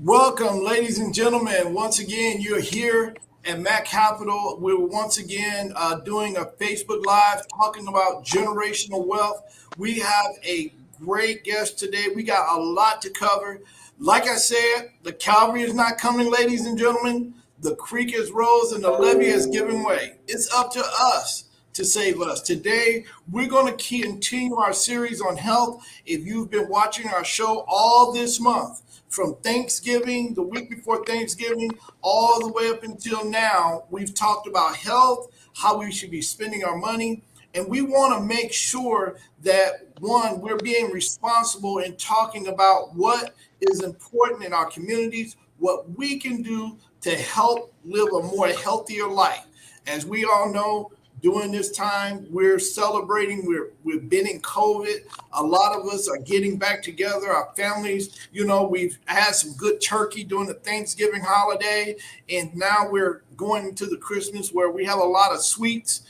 Welcome, ladies and gentlemen. Once again, you're here at Mac Capital. We're once again doing a Facebook Live talking about generational wealth. We have a great guest today. We got a lot to cover. Like I said, the cavalry is not coming, ladies and gentlemen. The creek has rose and the levee is giving way. It's up to us to save us. Today, we're going to continue our series on health. If you've been watching our show all this month, from Thanksgiving, the week before Thanksgiving, all the way up until now, we've talked about health, how we should be spending our money. And we want to make sure that, one, we're being responsible in talking about what is important in our communities, what we can do to help live a more healthier life. As we all know, during this time, we're celebrating. We've been in COVID. A lot of us are getting back together. Our families, we've had some good turkey during the Thanksgiving holiday, and now we're going into the Christmas where we have a lot of sweets,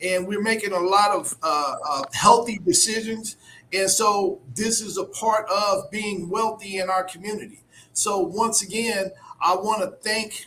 and we're making a lot of healthy decisions. And so this is a part of being wealthy in our community. So once again, I want to thank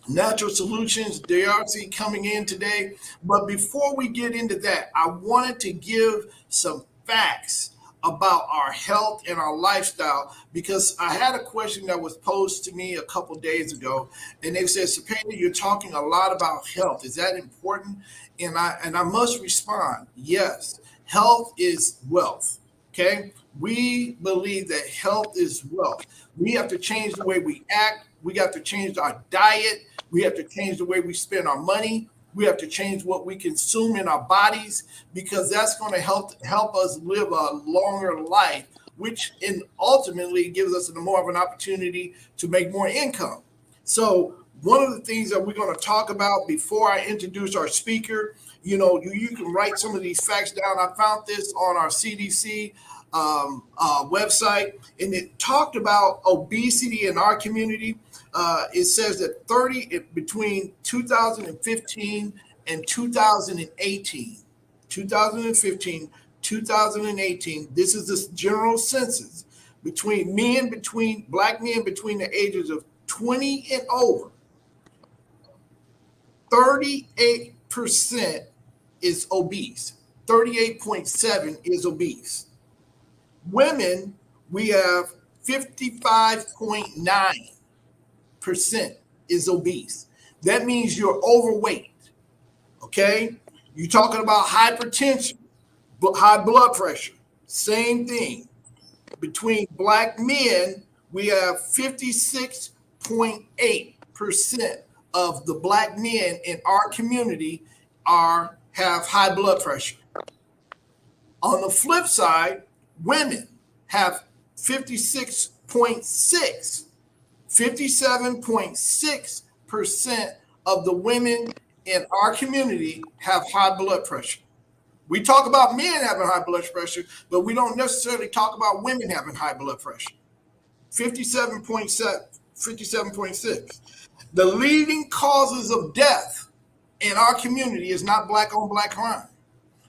Natural Solutions, DRC coming in today. But before we get into that, I wanted to give some facts about our health and our lifestyle because I had a question that was posed to me a couple days ago, and they said, "Sapena, you're talking a lot about health. Is that important?" And I must respond, yes, health is wealth. Okay, we believe that health is wealth. We have to change the way we act. We got to change our diet. We have to change the way we spend our money. We have to change what we consume in our bodies because that's going to help us live a longer life, which ultimately gives us more of an opportunity to make more income. So one of the things that we're going to talk about before I introduce our speaker, you can write some of these facts down. I found this on our CDC website, and it talked about obesity in our community. It says that between 2015 and 2018, 2018, this is the general census between black men between the ages of 20 and over, 38% is obese. 38.7 is obese. Women, we have 55.9% is obese. That means you're overweight. Okay? You're talking about hypertension, high blood pressure. Same thing. Between black men, we have 56.8% of the black men in our community have high blood pressure. On the flip side, women have 57.6% of the women in our community have high blood pressure. We talk about men having high blood pressure, but we don't necessarily talk about women having high blood pressure. 57.7, 57.6. The leading causes of death in our community is not black on black crime.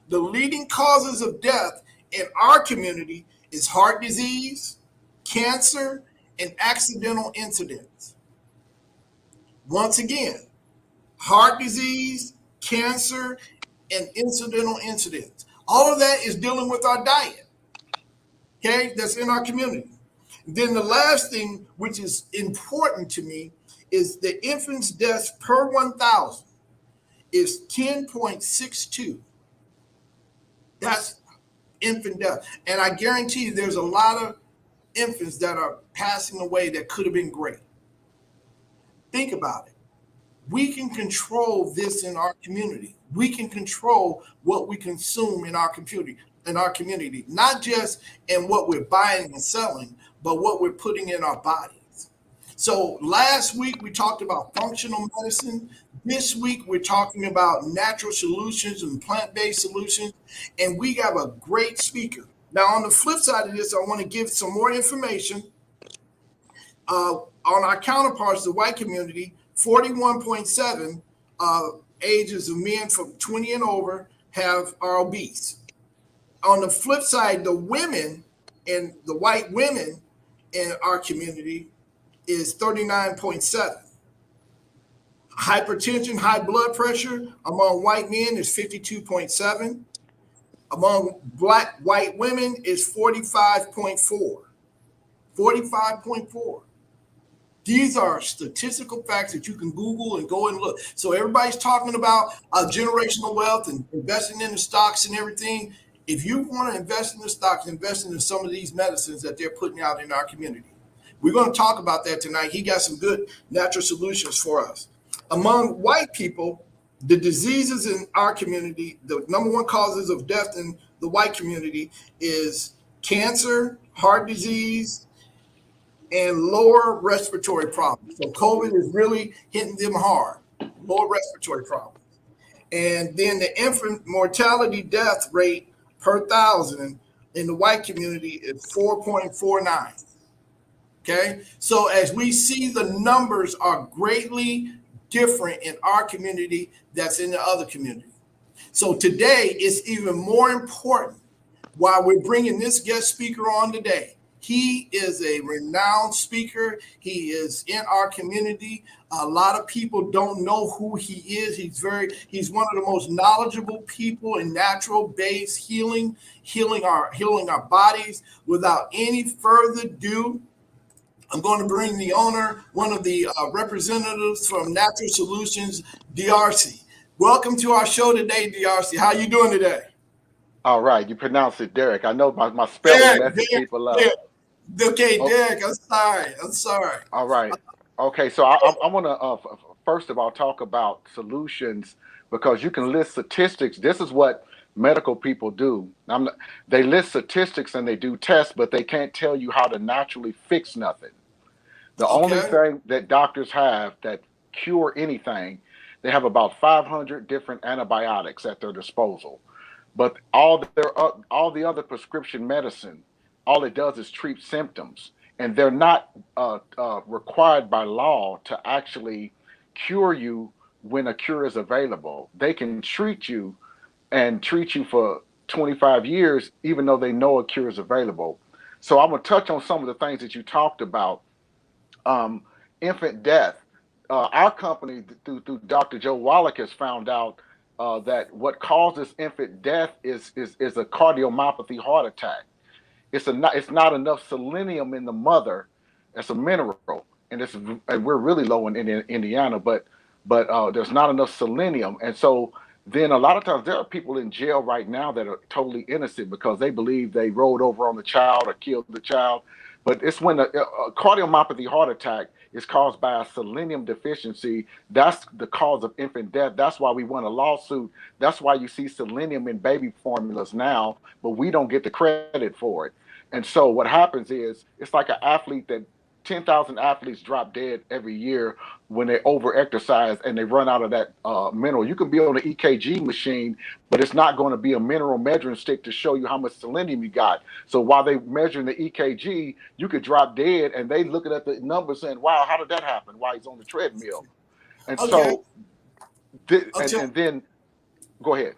The leading causes of death in our community is heart disease, cancer, and accidental incidents. Once again, heart disease, cancer, and incidental incidents. All of that is dealing with our diet, okay, that's in our community. Then the last thing, which is important to me, is the infants' deaths per 1,000 is 10.62. That's infant death. And I guarantee you there's a lot of infants that are passing away that could have been great. Think about it. We can control this in our community. We can control what we consume in our community, not just in what we're buying and selling, but what we're putting in our bodies. So last week we talked about functional medicine. This week we're talking about natural solutions and plant-based solutions, and we have a great speaker. Now, on the flip side of this, I want to give some more information on our counterparts, the white community. 41.7 ages of men from 20 and over are obese. On the flip side, the women and the white women in our community is 39.7. Hypertension, high blood pressure among white men is 52.7. Among black white women is 45.4. 45.4. These are statistical facts that you can Google and go and look. So everybody's talking about generational wealth and investing in the stocks and everything. If you want to invest in the stocks, invest in some of these medicines that they're putting out in our community. We're going to talk about that tonight. He got some good natural solutions for us. Among white people, the diseases in our community, the number one causes of death in the white community is cancer, heart disease, and lower respiratory problems. So COVID is really hitting them hard, lower respiratory problems. And then the infant mortality death rate per thousand in the white community is 4.49. Okay. So as we see, the numbers are greatly different in our community that's in the other community. So today it's even more important why we're bringing this guest speaker on today. He is a renowned speaker. He is in our community. A lot of people don't know who he is. He's one of the most knowledgeable people in natural based healing our bodies. Without any further ado, I'm going to bring the owner, one of the representatives from Natural Solutions, DRC. Welcome to our show today, DRC. How you doing today? All right, you pronounce it Derek. I know my spelling messes people up. Okay, Oh, Derek, I'm sorry. all right. Okay, so I want to first of all talk about solutions because you can list statistics. This is what medical people do. They list statistics and they do tests, but they can't tell you how to naturally fix nothing. The only Okay, thing that doctors have that cure anything, they have about 500 different antibiotics at their disposal. But all the other prescription medicine, all it does is treat symptoms, and they're not required by law to actually cure you when a cure is available. They can treat you and treat you for 25 years, even though they know a cure is available. So I'm gonna touch on some of the things that you talked about. Um, Infant death. Our company, through Dr. Joe Wallach, has found out that what causes infant death is a cardiomyopathy heart attack. It's not enough selenium in the mother as a mineral, and we're really low in Indiana, but there's not enough selenium, and so then a lot of times there are people in jail right now that are totally innocent because they believe they rolled over on the child or killed the child, but it's when a cardiomyopathy heart attack is caused by a selenium deficiency. That's the cause of infant death. That's why we won a lawsuit. That's why you see selenium in baby formulas now, but we don't get the credit for it. And so what happens is it's like an athlete that 10,000 athletes drop dead every year when they overexercise and they run out of that mineral. You can be on an EKG machine, but it's not going to be a mineral measuring stick to show you how much selenium you got. So while they measuring the EKG, you could drop dead and they looking at the numbers saying, wow, how did that happen while he's on the treadmill? And okay. so, Okay. and then go ahead.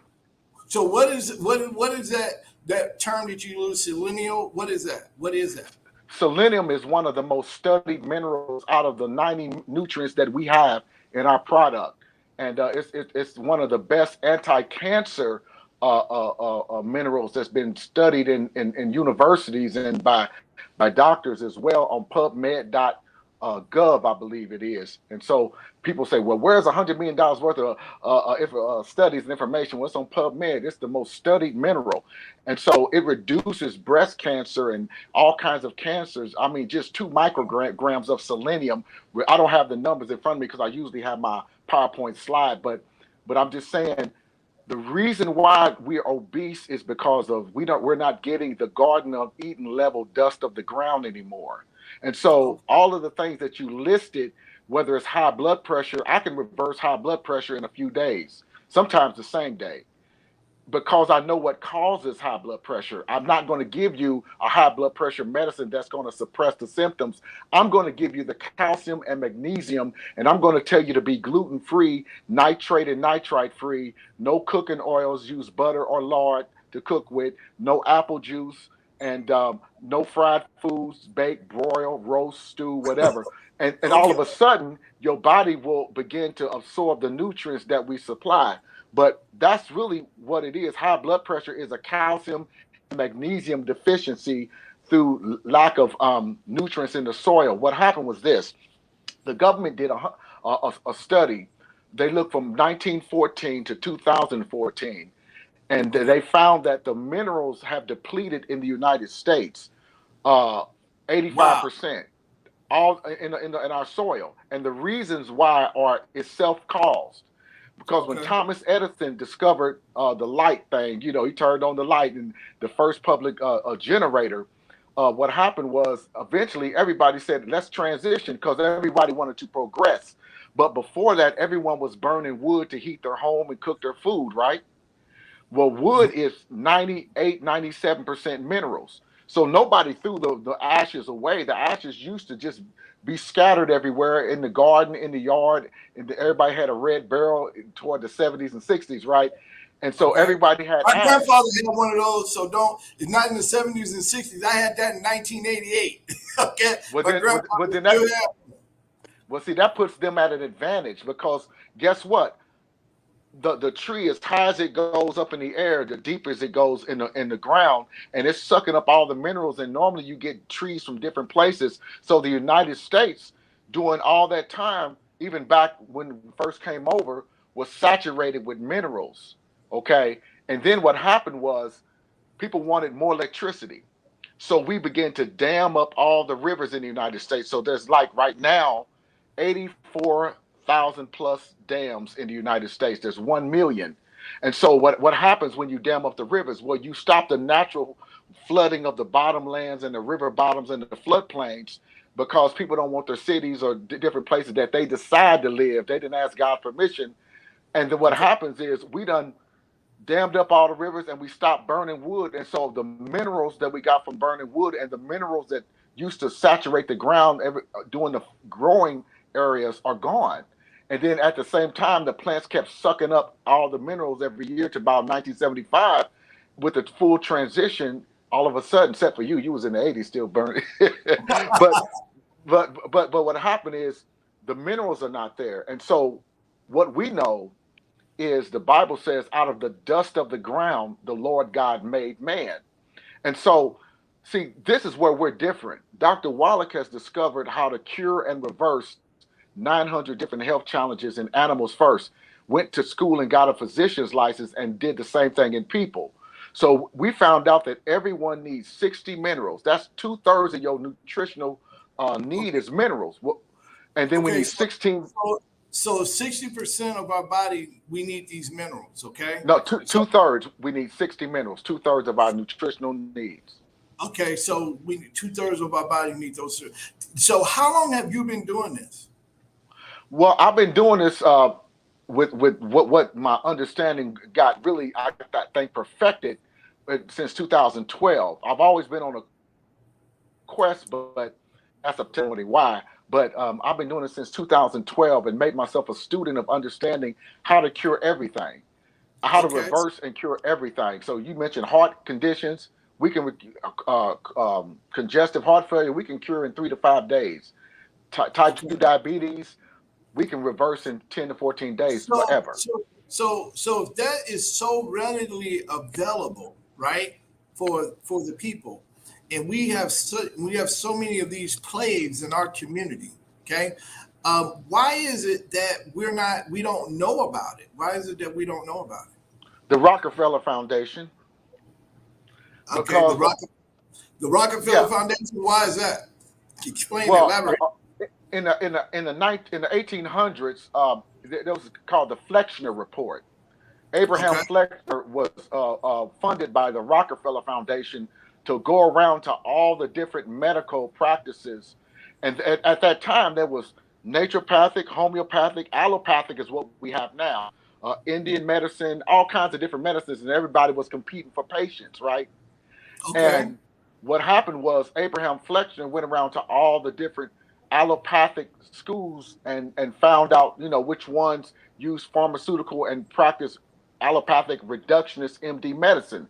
So what is that term that you use, selenial? What is that? What is that? Selenium is one of the most studied minerals out of the 90 nutrients that we have in our product. And it's one of the best anti-cancer minerals that's been studied in universities and by doctors as well on PubMed.gov, I believe it is. And so people say, well, where's $100 million worth of studies and information? What's on PubMed? It's the most studied mineral. And so it reduces breast cancer and all kinds of cancers. I mean, just 2 micrograms of selenium. I don't have the numbers in front of me because I usually have my PowerPoint slide, but I'm just saying the reason why we're obese is because of we're not getting the Garden of Eden level dust of the ground anymore. And so all of the things that you listed, whether it's high blood pressure, I can reverse high blood pressure in a few days, sometimes the same day, because I know what causes high blood pressure. I'm not going to give you a high blood pressure medicine that's going to suppress the symptoms. I'm going to give you the calcium and magnesium, and I'm going to tell you to be gluten free, nitrate and nitrite free, no cooking oils, use butter or lard to cook with, no apple juice, and no fried foods, bake, broil, roast, stew, whatever. And all Okay. of a sudden, your body will begin to absorb the nutrients that we supply. But that's really what it is. High blood pressure is a calcium and magnesium deficiency through lack of nutrients in the soil. What happened was this: the government did a study. They looked from 1914 to 2014, and Okay. they found that the minerals have depleted in the United States, uh, Wow. 85%, all in our soil. And the reasons why are is self-caused. Because when Okay. Thomas Edison discovered the light thing, he turned on the light and the first public generator. What happened was eventually everybody said, let's transition because everybody wanted to progress. But before that, everyone was burning wood to heat their home and cook their food, right? Well, wood is 98, 97% minerals. So nobody threw the ashes away. The ashes used to just be scattered everywhere in the garden, in the yard. And everybody had a red barrel toward the 70s and 60s, right? And so Okay. everybody had My ash. grandfather had one of those, so don't. It's not in the 70s and 60s. I had that in 1988. Okay. Well, My then, well, grandfather then still that, had. well, see, that puts them at an advantage because guess what? The tree, as high as it goes up in the air, the deeper as it goes in the ground, and it's sucking up all the minerals. And normally you get trees from different places. So the United States, during all that time, even back when we first came over, was saturated with minerals. Okay, and then what happened was people wanted more electricity. So we began to dam up all the rivers in the United States. So there's like right now 84,000 plus dams in the United States. There's 1 million. And so what happens when you dam up the rivers? Well, you stop the natural flooding of the bottomlands and the river bottoms and the floodplains because people don't want their cities or different places that they decide to live. They didn't ask God permission. And then what Okay. happens is we done dammed up all the rivers and we stopped burning wood. And so the minerals that we got from burning wood and the minerals that used to saturate the ground during the growing areas are gone. And then at the same time, the plants kept sucking up all the minerals every year to about 1975 with the full transition. All of a sudden, except for you was in the 80s still burning. but but what happened is the minerals are not there. And so what we know is the Bible says, out of the dust of the ground, the Lord God made man. And so, see, this is where we're different. Dr. Wallach has discovered how to cure and reverse 900 different health challenges in animals first, went to school and got a physician's license and did the same thing in people. So we found out that everyone needs 60 minerals. That's 2/3 of your nutritional need is minerals. And then we Okay. need So, 16. so, so 60% of our body, we need these minerals. Okay. No, two So, two thirds. We need 60 minerals. 2/3 of our nutritional needs. okay. So we 2/3 of our body need those. So how long have you been doing this? Well, I've been doing this with what my understanding got really, I think, perfected since 2012. I've always been on a quest, but that's up to why. But I've been doing it since 2012 and made myself a student of understanding how to cure everything, how to Okay. reverse and cure everything. So you mentioned heart conditions. We can congestive heart failure. We can cure in 3 to 5 days. Type 2 Okay. diabetes. We can reverse in 10 to 14 days So, forever. so if that is so readily available, right, for the people, and we have so many of these plagues in our community, okay, why is it that we don't know about it? Why is it that we don't know about it? The Rockefeller Foundation, Okay, because the Rockefeller yeah, Foundation. Why is that? Explain, well, elaborate. in the 1800s, there was called the Flexner Report. Abraham Okay, Flexner was funded by the Rockefeller Foundation to go around to all the different medical practices, and at that time there was naturopathic, homeopathic, allopathic is what we have now, Indian medicine, all kinds of different medicines, and everybody was competing for patients, right? okay, And what happened was Abraham Flexner went around to all the different allopathic schools and found out, which ones use pharmaceutical and practice allopathic reductionist MD medicine.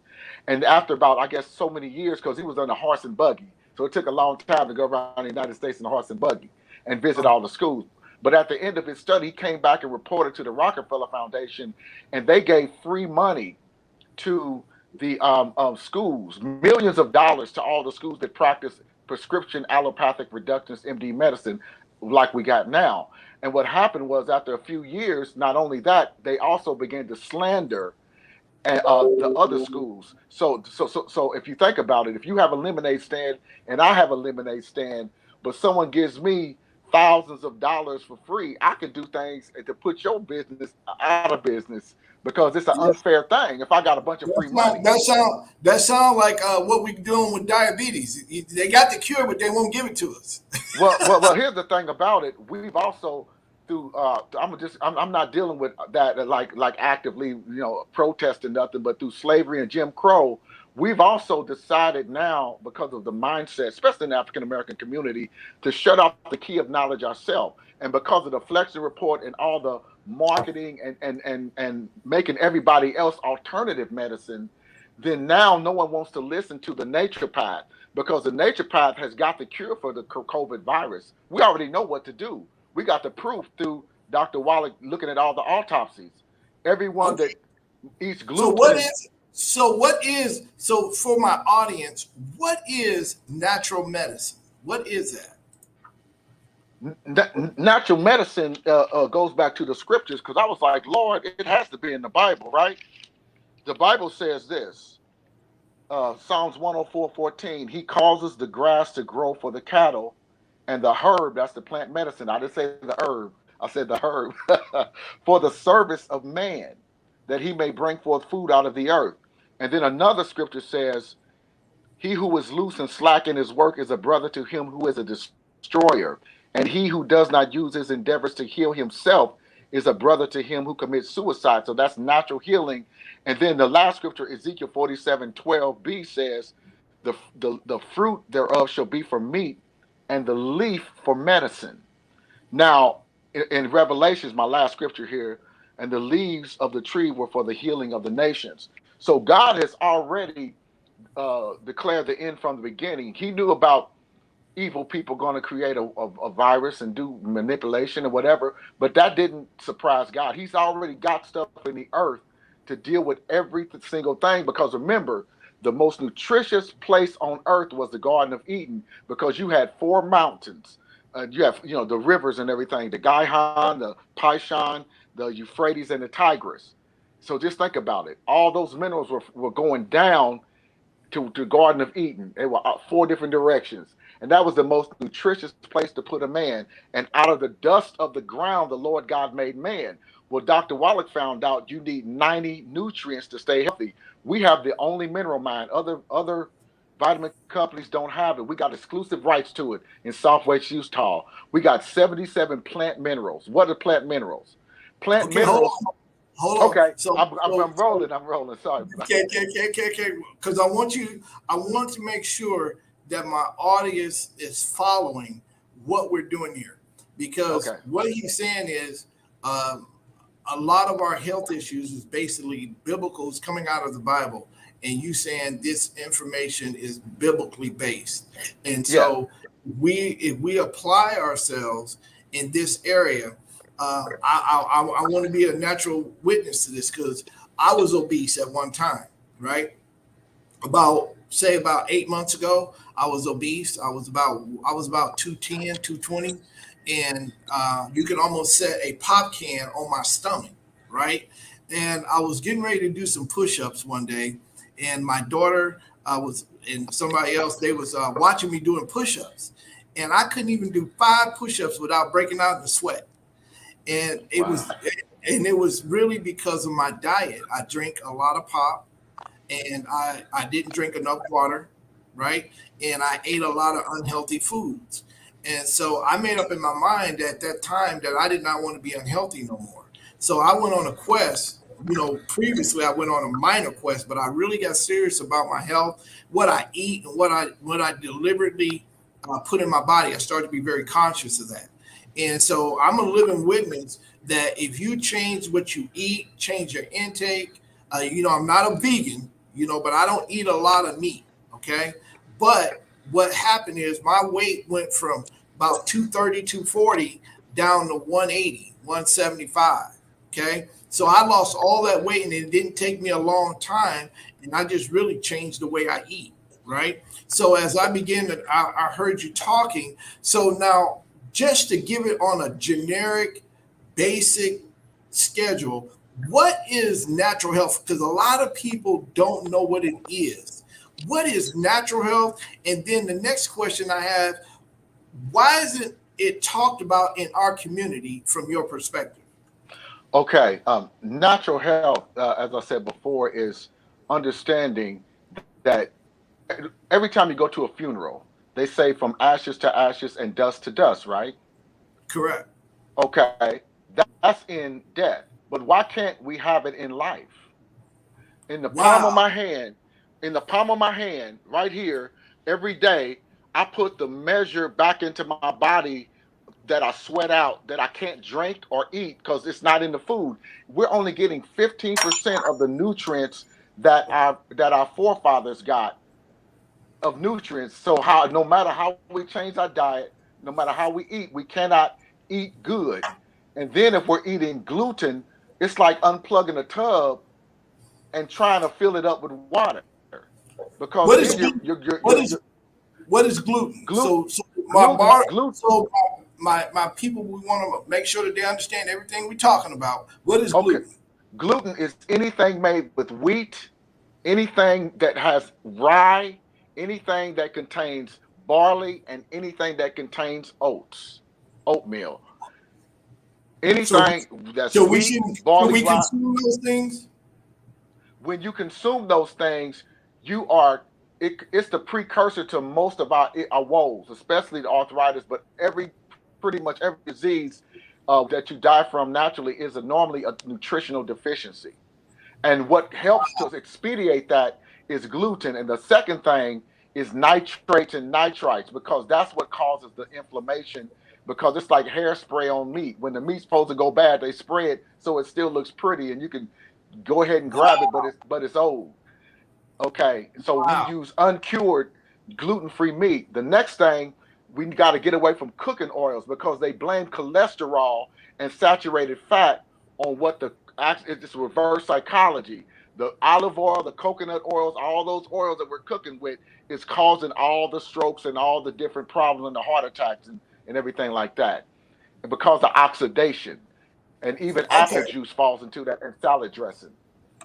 And after about, I guess, so many years, because he was on a horse and buggy, so it took a long time to go around the United States in a horse and buggy and visit all the schools. But at the end of his study, he came back and reported to the Rockefeller Foundation, and they gave free money to the schools, millions of dollars to all the schools that practice prescription allopathic reductionist MD medicine like we got now. And what happened was, after a few years, not only that, they also began to slander the other schools. So if you think about it, if you have a lemonade stand and I have a lemonade stand, but someone gives me thousands of dollars for free, I can do things to put your business out of business because it's an unfair thing. If I got a bunch of free money, That sound like what we're doing with diabetes. They got the cure, but they won't give it to us. well, here's the thing about it. We've also through I'm not dealing with that like actively, protesting nothing, but through slavery and Jim Crow, we've also decided now, because of the mindset, especially in the African American community, to shut off the key of knowledge ourselves. And because of the Flexi report and all the marketing and making everybody else alternative medicine, then now no one wants to listen to the naturopath, because the naturopath has got the cure for the COVID virus. We already know what to do. We got the proof through Dr. Wallach looking at all the autopsies. Everyone Okay. that eats So gluten what is. is so for my audience, what is natural medicine? What is Natural medicine goes back to the scriptures, because I was like, Lord, it has to be in the Bible, right? The Bible says this, Psalms 104:14, he causes the grass to grow for the cattle and the herb, that's the plant medicine. I didn't say the herb, I said the herb, for the service of man, that he may bring forth food out of the earth. And then another scripture says, he who is loose and slack in his work is a brother to him who is a destroyer. And he who does not use his endeavors to heal himself is a brother to him who commits suicide. So that's natural healing. And then the last scripture, Ezekiel 47:12b says, the fruit thereof shall be for meat, and the leaf for medicine. Now, in Revelations, my last scripture here, and the leaves of the tree were for the healing of the nations. So God has already declared the end from the beginning. He knew about evil people going to create a virus and do manipulation or whatever, but that didn't surprise God. He's already got stuff in the earth to deal with every single thing, because remember, the most nutritious place on earth was the Garden of Eden, because you had four mountains. You have, the rivers and everything, the Gihon, the Pishon, the Euphrates, and the Tigris. So just think about it. All those minerals were going down to the Garden of Eden. They were out four different directions. And that was the most nutritious place to put a man. And out of the dust of the ground, the Lord God made man. Well, Dr. Wallach found out you need 90 nutrients to stay healthy. We have the only mineral mine. Other vitamin companies don't have it. We got exclusive rights to it in Southwest Utah. We got 77 plant minerals. What are plant minerals? Plant okay? Hold minerals. on, hold on. Okay, I'm rolling. I'm rolling. Sorry. Okay. Because I want to make sure that my audience is following what we're doing here. Because Okay. what he's saying is, um, a lot of our health issues is basically biblical, is coming out of the Bible, and you saying this information is biblically based. And Yeah. so if we apply ourselves in this area, I want to be a natural witness to this, because I was obese at one time, right? About 8 months ago, I was obese. I was about 210, 220, and you can almost set a pop can on my stomach, right? And I was getting ready to do some push-ups one day, and my daughter was and somebody else, they was watching me doing push-ups, and I couldn't even do 5 push-ups without breaking out in the sweat. And Wow. it was really because of my diet. I drink a lot of pop, and I didn't drink enough water, right? And I ate a lot of unhealthy foods. And so I made up in my mind at that time that I did not want to be unhealthy no more. So I went on a quest. Previously I went on a minor quest, but I really got serious about my health, what I eat, and what I deliberately put in my body. I started to be very conscious of that. And so I'm a living witness that if you change what you eat, change your intake, I'm not a vegan, but I don't eat a lot of meat. Okay. But what happened is my weight went from about 230, 240 down to 180, 175. Okay. So I lost all that weight and it didn't take me a long time. And I just really changed the way I eat. Right. So as I began to, I heard you talking. So now, just to give it on a generic, basic schedule, what is natural health? Because a lot of people don't know what it is. What is natural health? And then the next question I have, why isn't it talked about in our community from your perspective? Okay, natural health, as I said before, is understanding that every time you go to a funeral, they say from ashes to ashes and dust to dust, right? Correct. Okay, that's in death. But why can't we have it in life? In the palm of Wow. my hand, in the palm of my hand, right here, every day, I put the measure back into my body that I sweat out, that I can't drink or eat because it's not in the food. We're only getting 15% of the nutrients that our forefathers got of nutrients. So how no matter how we change our diet, no matter how we eat, we cannot eat good. And then if we're eating gluten, it's like unplugging a tub and trying to fill it up with water, because then What you're is you're gluten? you're, you're, What you're is what is gluten? glu- So my gluten bar, gluten. so my people, we want to make sure that they understand everything we're talking about. What is Okay, gluten? gluten is anything made with wheat, anything that has rye, anything that contains barley, and anything that contains oatmeal. So Anything that's so we wheat, should should barley, we rye. consume those things? When you consume those things, you are it's the precursor to most of our woes, especially the arthritis. But pretty much every disease that you die from naturally is normally a nutritional deficiency. And what helps to expedite that is gluten. And the second thing is nitrates and nitrites, because that's what causes the inflammation. Because it's like hairspray on meat. When the meat's supposed to go bad, they spray it so it still looks pretty, and you can go ahead and grab it, but it's old. Okay, so we Wow. use uncured gluten-free meat. The next thing, we got to get away from cooking oils because they blame cholesterol and saturated fat on what it's reverse psychology. The olive oil, the coconut oils, all those oils that we're cooking with is causing all the strokes and all the different problems and the heart attacks and everything like that. And because of oxidation, and even apple Okay. juice falls into that, and salad dressing.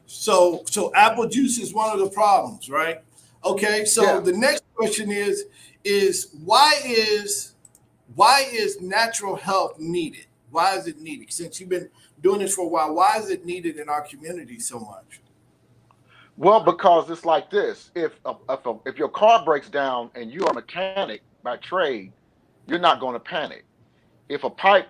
So apple juice is one of the problems, right? Okay. So Yeah. the next question is why is natural health needed? Why is it needed? Since you've been doing this for a while, why is it needed in our community so much? Well, because it's like this: if your car breaks down and you're a mechanic by trade, you're not going to panic. If a pipe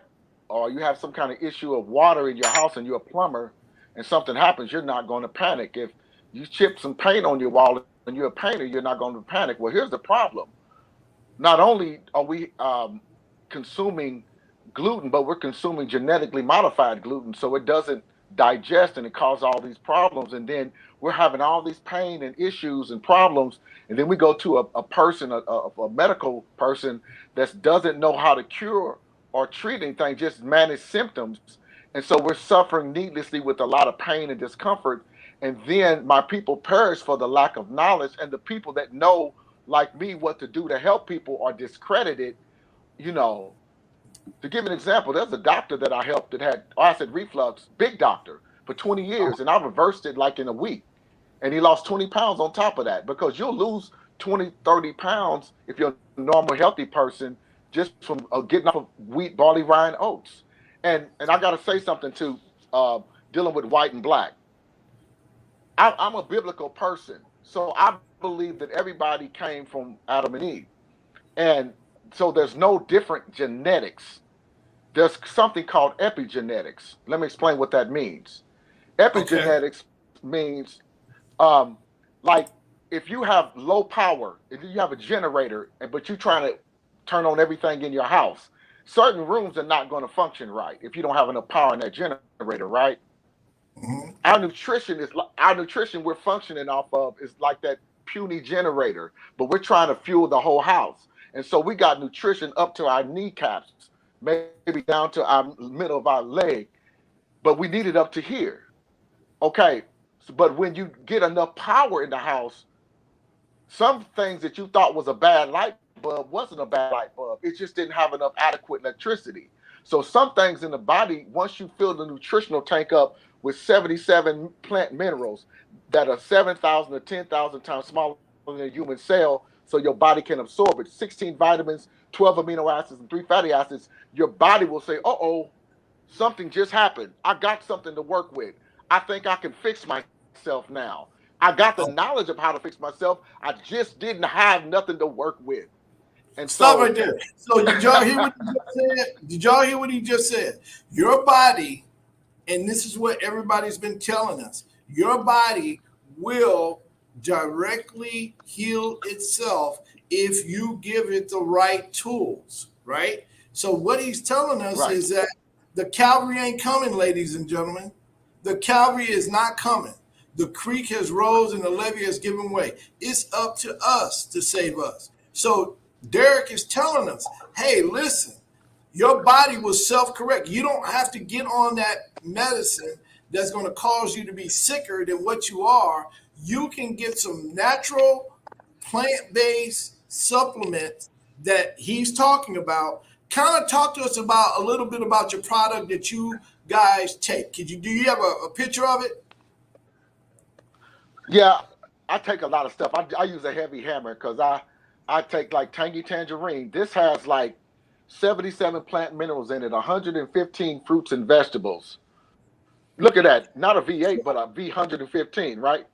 or you have some kind of issue of water in your house and you're a plumber and something happens, you're not going to panic. If you chip some paint on your wall and you're a painter, you're not going to panic. Well, here's the problem: not only are we consuming gluten, but we're consuming genetically modified gluten, so it doesn't digest and it causes all these problems. And then we're having all these pain and issues and problems. And then we go to a person, a medical person that doesn't know how to cure or treat anything, just manage symptoms. And so we're suffering needlessly with a lot of pain and discomfort. And then my people perish for the lack of knowledge, and the people that know, like me, what to do to help people are discredited. You know, to give an example, there's a doctor that I helped that had acid reflux, big doctor, for 20 years, and I reversed it like in a week. And he lost 20 pounds on top of that, because you'll lose 20, 30 pounds if you're a normal, healthy person just from getting off of wheat, barley, rye, and oats. And I got to say something too, dealing with white and black. I'm a biblical person, so I believe that everybody came from Adam and Eve. And so there's no different genetics. There's something called epigenetics. Let me explain what that means. Okay. Epigenetics means, um, like, if you have low power, if you have a generator, but you're trying to turn on everything in your house, certain rooms are not going to function right if you don't have enough power in that generator, right? Mhm. Our nutrition we're functioning off of is like that puny generator, but we're trying to fuel the whole house. And so we got nutrition up to our kneecaps, maybe down to our middle of our leg, but we need it up to here. Okay. But when you get enough power in the house, some things that you thought was a bad light bulb wasn't a bad light bulb. It just didn't have enough adequate electricity. So some things in the body, once you fill the nutritional tank up with 77 plant minerals that are 7,000 to 10,000 times smaller than a human cell, so your body can absorb it, 16 vitamins, 12 amino acids, and 3 fatty acids, your body will say, uh-oh, something just happened. I got something to work with. I think I can fix myself now. I got the knowledge of how to fix myself. I just didn't have nothing to work with. And Stop so, right there. So did y'all hear what he just said? Did y'all hear what he just said? Your body, and this is what everybody's been telling us, your body will directly heal itself if you give it the right tools, right? So what he's telling right. us is that the Calvary ain't coming, ladies and gentlemen. The Calvary is not coming. The creek has rose and the levee has given way. It's up to us to save us. So Derek is telling us, hey, listen, your body will self correct. You don't have to get on that medicine that's going to cause you to be sicker than what you are. You can get some natural plant based supplements that he's talking about. Kind of talk to us about a little bit about your product that you guys take. Do you have a picture of it? Yeah, I take a lot of stuff. I use a heavy hammer because I take like Tangy Tangerine. This has like 77 plant minerals in it, 115 fruits and vegetables. Look at that. Not a V8, but a V115, right?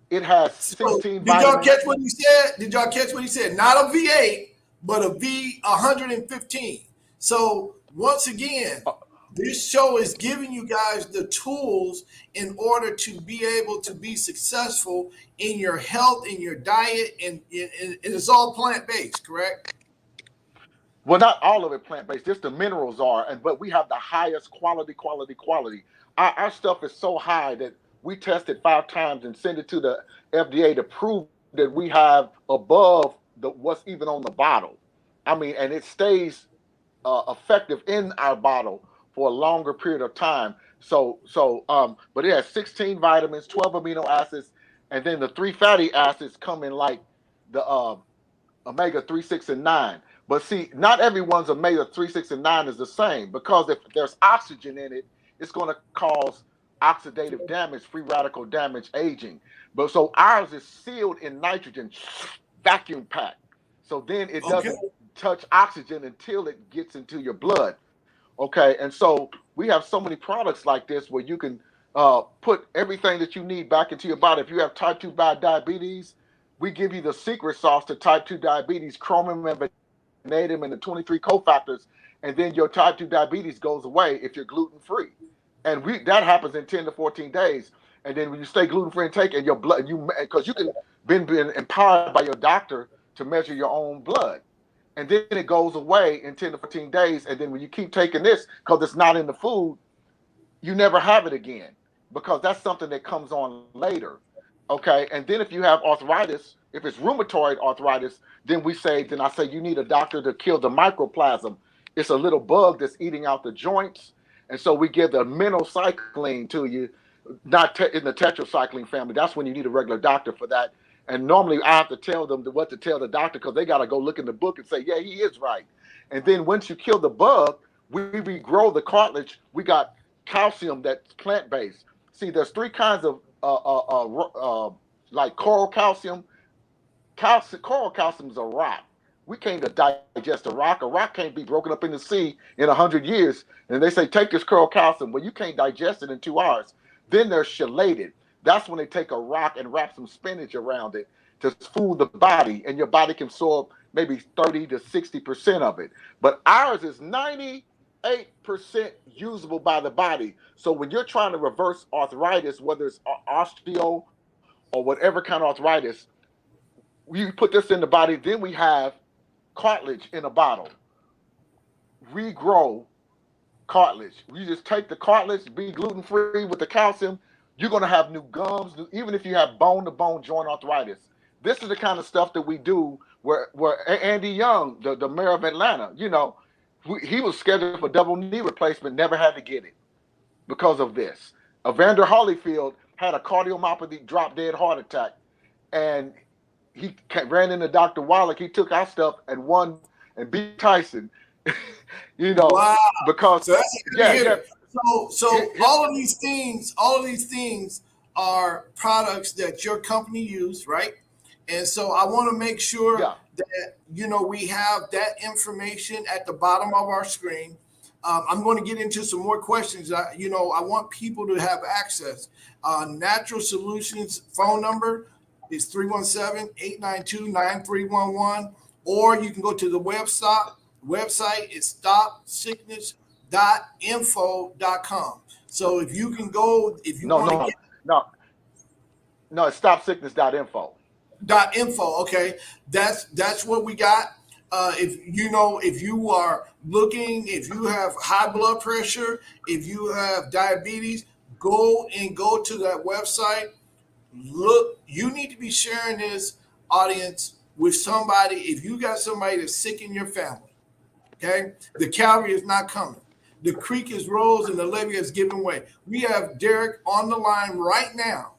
It has So 16 did y'all vitamins. catch what he said? Did y'all catch what he said? Not a V8, but a V115. So once again, this show is giving you guys the tools in order to be able to be successful in your health, in your diet, and it's all plant based, correct? Well, not all of it plant based. Just the minerals are, and but we have the highest quality. Our stuff is so high that we test it 5 times and send it to the FDA to prove that we have above what's even on the bottle. I mean, and it stays effective in our bottle for a longer period of time. But it has 16 vitamins, 12 amino acids, and then the 3 fatty acids come in like the omega 3, 6, and 9. But see, not everyone's omega 3, 6, and 9 is the same because if there's oxygen in it, it's going to cause oxidative damage, free radical damage, aging. But so ours is sealed in nitrogen, vacuum packed. So then it Okay. doesn't touch oxygen until it gets into your blood. Okay, and so we have so many products like this where you can put everything that you need back into your body. If you have type 2 diabetes, we give you the secret sauce to type 2 diabetes, chromium and vanadium and the 23 cofactors, and then your type 2 diabetes goes away if you're gluten free. And that happens in 10 to 14 days. And then when you stay gluten free and take and your blood, because you can been empowered by your doctor to measure your own blood. And then it goes away in 10 to 14 days. And then when you keep taking this, because it's not in the food, you never have it again because that's something that comes on later. Okay. And then if you have arthritis, if it's rheumatoid arthritis, then I say you need a doctor to kill the microplasm. It's a little bug that's eating out the joints. And so we give the minocycline to you, not in the tetracycline family. That's when you need a regular doctor for that. And normally I have to tell them what to tell the doctor because they got to go look in the book and say, yeah, he is right. And then once you kill the bug, we regrow the cartilage. We got calcium that's plant based. See, there's 3 kinds of like coral calcium. Coral calcium is a rock. We can't digest a rock. A rock can't be broken up in the sea in 100 years. And they say take this coral calcium, well, you can't digest it in 2 hours. Then they're chelated. That's when they take a rock and wrap some spinach around it to food the body, and your body can absorb maybe 30 to 60% of it. But ours is 98% usable by the body. So when you're trying to reverse arthritis, whether it's osteo or whatever kind of arthritis, we put this in the body. Then we have cartilage in a bottle. regrow cartilage. You just take the cartilage, be gluten free with the calcium, you're going to have new gums, even if you have bone to bone joint arthritis. This is the kind of stuff that we do where Andy Young, the mayor of Atlanta, he was scheduled for double knee replacement, never had to get it because of this. Evander Holyfield had a cardiomyopathy, drop dead heart attack, and he ran into Dr. Wallach. He took our stuff and won and beat Tyson. Wow. Because So that's a good yeah. hitter. So all of these things are products that your company use, right? And so I want to make sure Yeah. that we have that information at the bottom of our screen. I'm going to get into some more questions. I want people to have access. Natural Solutions phone number is 317-892-9311, or you can go to the website is stopsickness.info.com. So if you No, want to no, get no, no. It's stopsickness.info. .info, okay, that's what we got. If you are looking, if you have high blood pressure, if you have diabetes, go to that website. Look, you need to be sharing this audience with somebody. If you got somebody that's sick in your family, okay, the cavalry is not coming. The creek is rose and the levee is giving way. We have Derek on the line right now,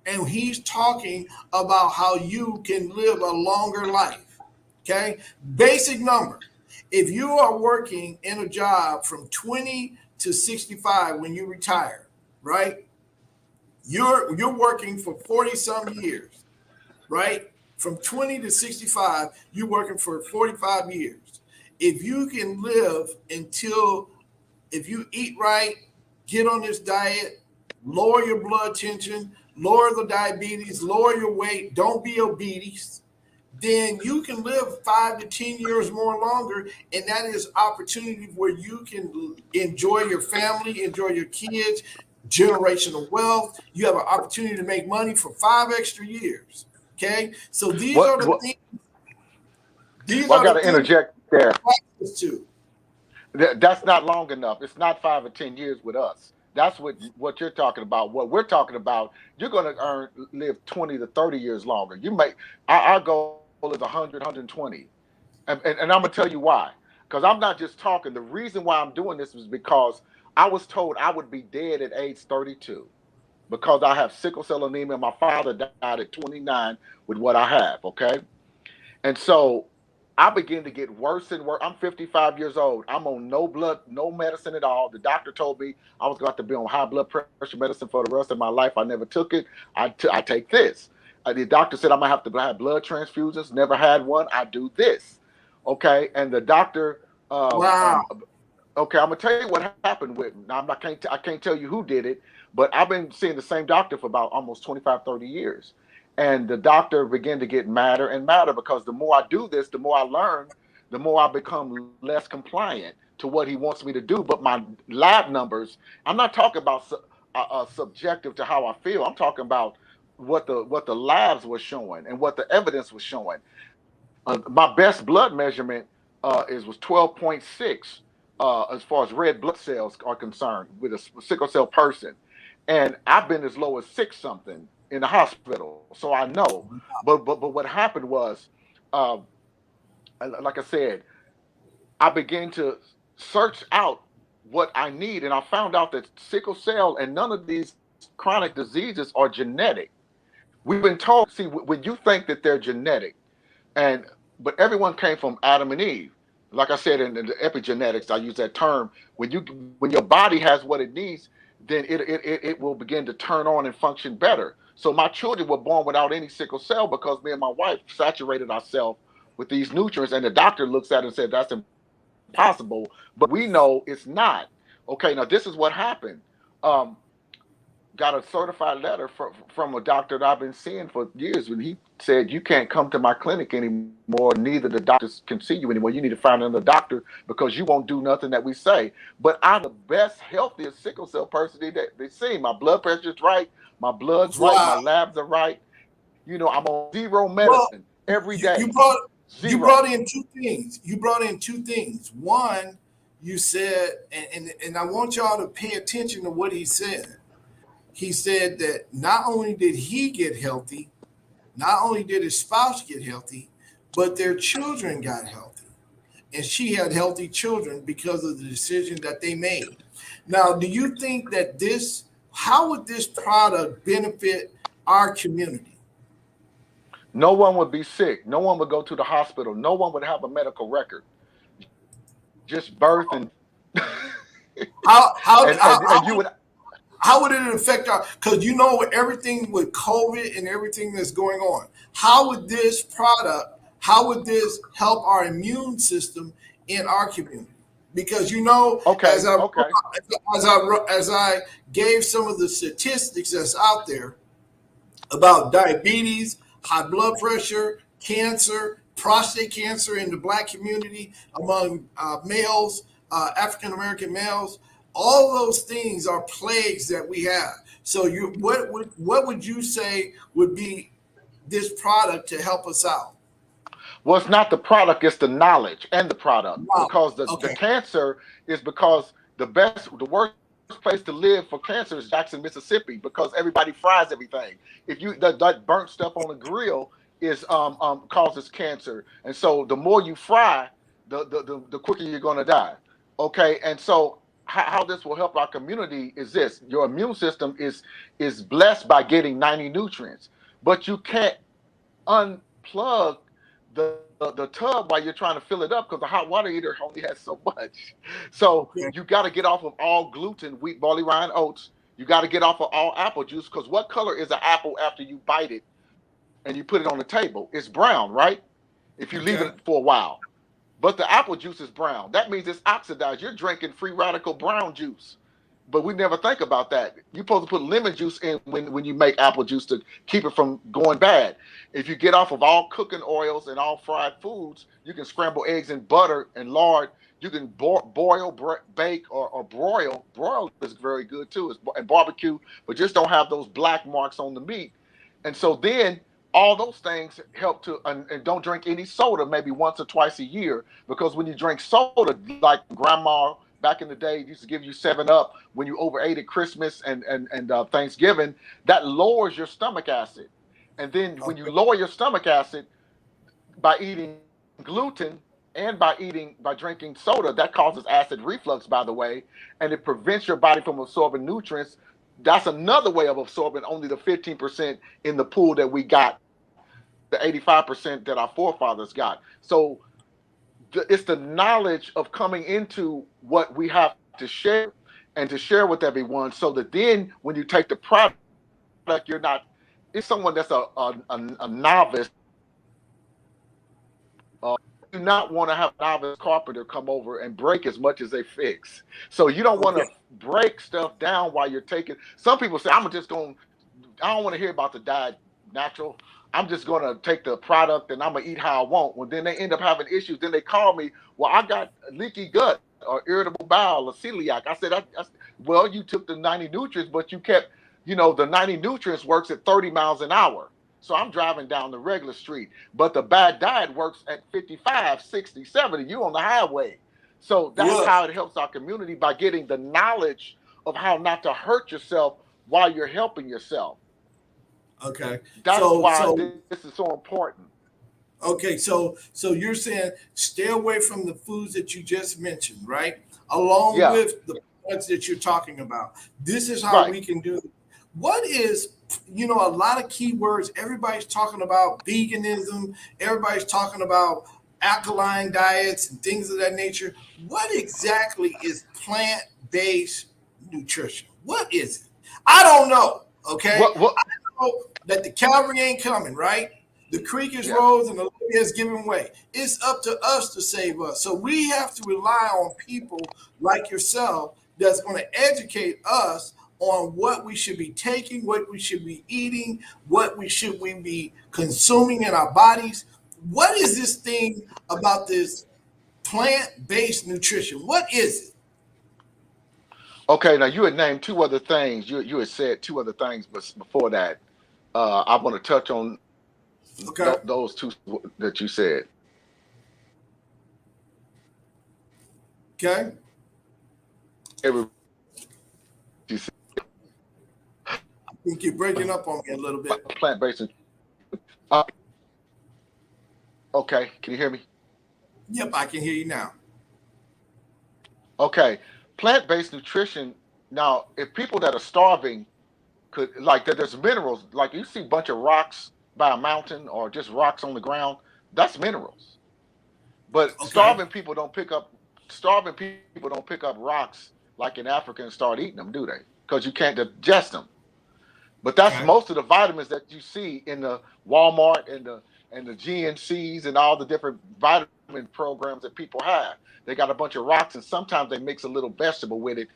and he's talking about how you can live a longer life. Okay, basic number. If you are working in a job from 20 to 65 when you retire, right? You're working for 40 some years, right? From 20 to 65, you're working for 45 years. If you can live until, if you eat right, get on this diet, lower your blood tension, lower the diabetes, lower your weight, don't be obese, then you can live 5 to 10 years more longer. And that is opportunity where you can enjoy your family, enjoy your kids, generational wealth. You have an opportunity to make money for 5 extra years. Okay. So these What? are the What? things, these Well, I are got the to things interject there. to to. That's not long enough. It's not 5 or 10 years with us. That's what you're talking about. What we're talking about, you're going to live 20 to 30 years longer. Our goal is 100, 120. And I'm going to tell you why. Because I'm not just talking. The reason why I'm doing this is because I was told I would be dead at age 32 because I have sickle cell anemia. My father died at 29 with what I have, okay? And so I begin to get worse and worse. I'm 55 years old. I'm on no blood, no medicine at all. The doctor told me I was going to have to be on high blood pressure medicine for the rest of my life. I never took it. I take this. The doctor said I'm going to have to have blood transfusions. Never had one. I do this. Okay. And the doctor, Wow. okay, I'm gonna tell you what happened with. Now I can't tell you who did it, but I've been seeing the same doctor for about almost 25, 30 years. And the doctor began to get madder and madder because the more I do this, the more I learn, the more I become less compliant to what he wants me to do. But my lab numbers, I'm not talking about subjective to how I feel. I'm talking about what the labs were showing and what the evidence was showing. My best blood measurement was 12.6 as far as red blood cells are concerned with a sickle cell person, and I've been as low as six something in the hospital, so I know. But what happened was, uh, like I said, I began to search out what I need, and I found out that sickle cell and none of these chronic diseases are genetic. We've been told, see, when you think that they're genetic, and but everyone came from Adam and Eve. Like I said in the epigenetics, I use that term. When your body has what it needs, then it will begin to turn on and function better. So my children were born without any sickle cell because me and my wife saturated ourselves with these nutrients, and the doctor looks at it and said that's impossible, but we know it's not. Okay, now this is what happened. Um, got a certified letter from a doctor that I've been seeing for years when he said you can't come to my clinic anymore, neither the doctors can see you anymore. You need to find another doctor because you won't do nothing that we say. But I'm the best, healthiest sickle cell person they see. My blood pressure's right, my blood's right, my Wow. labs are right. I'm on zero Well, medicine every you, day. you brought you Zero. brought in two things. You brought in two things. One, you said, and I want y'all to pay attention to what he said. He said that not only did he get healthy, not only did his spouse get healthy, but their children got healthy. And she had healthy children because of the decision that they made. Now, do you think that how would this product benefit our community? No one would be sick. No one would go to the hospital. No one would have a medical record. Just birth and How how and you would. how would it affect our? Because you know everything with COVID and everything that's going on. How would this product? How would this help our immune system in our community? Because you know, Okay, okay. as I gave some of the statistics that's out there about diabetes, high blood pressure, cancer, prostate cancer in the black community among males, African American males. All those things are plagues that we have. So, what would you say would be this product to help us out? Well, it's not the product, it's the knowledge and the product. Wow. Because the Okay. cancer is because the worst place to live for cancer is Jackson, Mississippi, because everybody fries everything. If you that burnt stuff on the grill is causes cancer. And so the more you fry, the quicker you're gonna die. Okay, and so how this will help our community is this: your immune system is blessed by getting 90 nutrients, but you can't unplug the tub while you're trying to fill it up because the hot water heater only has so much. So Okay. you got to get off of all gluten, wheat, barley, rye, and oats. You got to get off of all apple juice because what color is an apple after you bite it and you put it on the table? It's brown, right? If you leave it Okay. for a while. But the apple juice is brown. That means it's oxidized. You're drinking free radical brown juice. But we never think about that. You're supposed to put lemon juice in when you make apple juice to keep it from going bad. If you get off of all cooking oils and all fried foods, you can scramble eggs in butter and lard. You can boil, bake, or broil. Broil is very good too, and barbecue, but just don't have those black marks on the meat. And so then all those things help to, and don't drink any soda maybe once or twice a year, because when you drink soda, like grandma back in the day used to give you 7 Up when you overate at Christmas and Thanksgiving, that lowers your stomach acid. And then when you Okay. lower your stomach acid by eating gluten and by drinking soda, that causes acid reflux, by the way, and it prevents your body from absorbing nutrients. That's another way of absorbing only the 15% in the pool that we got, the 85% that our forefathers got. So it's the knowledge of coming into what we have to share and to share with everyone, so that then when you take the product, you're not, it's someone that's a novice. You do not want to have a novice carpenter come over and break as much as they fix. So you don't want Okay. to break stuff down while you're taking. Some people say, I'm just going, I don't want to hear about the diet natural. I'm just going to take the product and I'm going to eat how I want. Well, then they end up having issues. Then they call me, well, I got leaky gut or irritable bowel or celiac. I said, well, you took the 90 nutrients, but you kept, the 90 nutrients works at 30 miles an hour. So I'm driving down the regular street, but the bad diet works at 55, 60, 70. You on the highway. So that's Look. how it helps our community, by getting the knowledge of how not to hurt yourself while you're helping yourself. Okay. That's So why so this is so important. Okay, so you're saying stay away from the foods that you just mentioned, right? Along Yeah, with the products that you're talking about. This is how right. we can do it. What is, a lot of keywords. Everybody's talking about veganism. Everybody's talking about alkaline diets and things of that nature. What exactly is plant-based nutrition? What is it? I don't know. Okay, What? know that the cavalry ain't coming, right? The creek is Yes. rose and the lady has given way. It's up to us to save us. So we have to rely on people like yourself that's going to educate us on what we should be taking, what we should be eating, we be consuming in our bodies. What is this thing about this plant-based nutrition? What is Okay. Now you had named two other things. You had said two other things, but before that, I want to touch on it? Okay. those two that you said. Okay. I think you're breaking up on me a little bit. plant-based. Uh, okay, can you hear me? Yep, I can hear you now. Okay, plant-based nutrition. Now, if people that are starving could like there's minerals, like you see a bunch of rocks by a mountain or just rocks on the ground, that's minerals. But Okay. starving people don't pick up rocks like in Africa and start eating them, do they? Because you can't digest them. But that's Okay. most of the vitamins that you see in the Walmart and the GNCs and all the different vitamin programs that people have. They got a bunch of rocks and sometimes they mix a little vegetable with it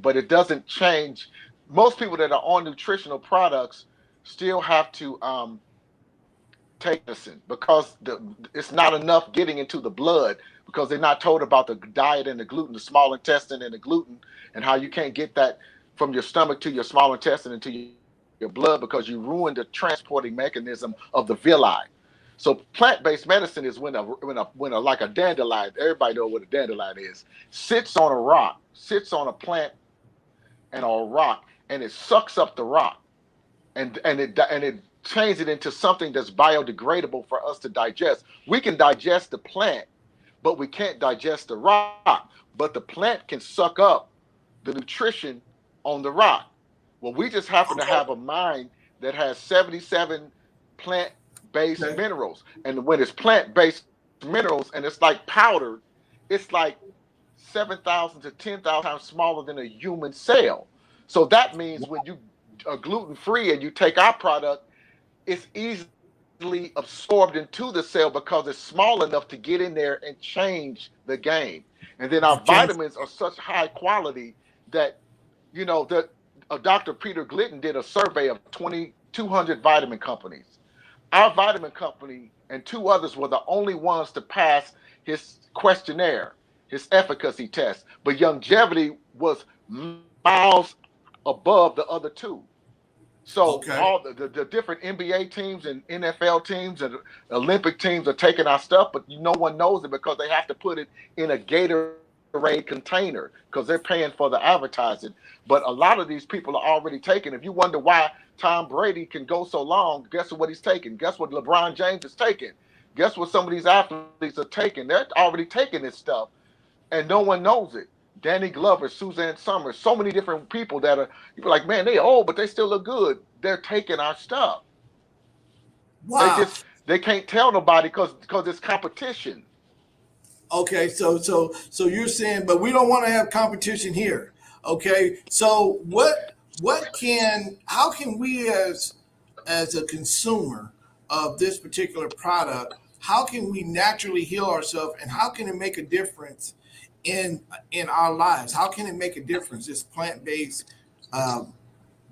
but it doesn't change. Most people that are on nutritional products still have to take medicine because it's not enough getting into the blood because they're not told about the diet and the gluten, the small intestine and the gluten, and how you can't get that from your stomach to your small intestine into your blood because you ruined the transporting mechanism of the villi. So plant-based medicine is when a like a dandelion, everybody knows what a dandelion is, sits on a rock, sits on a plant and a rock, and it sucks up the rock and it changes it into something that's biodegradable for us to digest. We can digest the plant, but we can't digest the rock. But the plant can suck up the nutrition on the rock. Well, we just happen to Okay. have a mind that has 77 plant-based Okay. minerals. And when it's plant-based minerals and it's like powdered, it's like 7,000 to 10,000 times smaller than a human cell. So that means when you are gluten free and you take our product, it's easily absorbed into the cell because it's small enough to get in there and change the game. And then our Okay. vitamins are such high quality that, that Dr. Peter Gluten did a survey of 2,200 vitamin companies. Our vitamin company and two others were the only ones to pass his questionnaire, his efficacy test. But longevity was miles above the other two. So Okay. all the different NBA teams and NFL teams and Olympic teams are taking our stuff, but no one knows it because they have to put it in a Gatorade container because they're paying for the advertising. But a lot of these people are already taking. If you wonder why Tom Brady can go so long, guess what he's taking? Guess what LeBron James is taking? Guess what some of these athletes are taking? They're already taking this stuff and no one knows it. Danny Glover, Suzanne Summers, so many different people that are, you're like, man, they old, but they still look good. They're taking our stuff. Wow. They can't tell nobody because it's competition. Okay, so you're saying, but we don't want to have competition here. Okay, so what can how can we as a consumer of this particular product, how can we naturally heal ourselves, and how can it make a difference in our lives? How can it make a difference? This plant based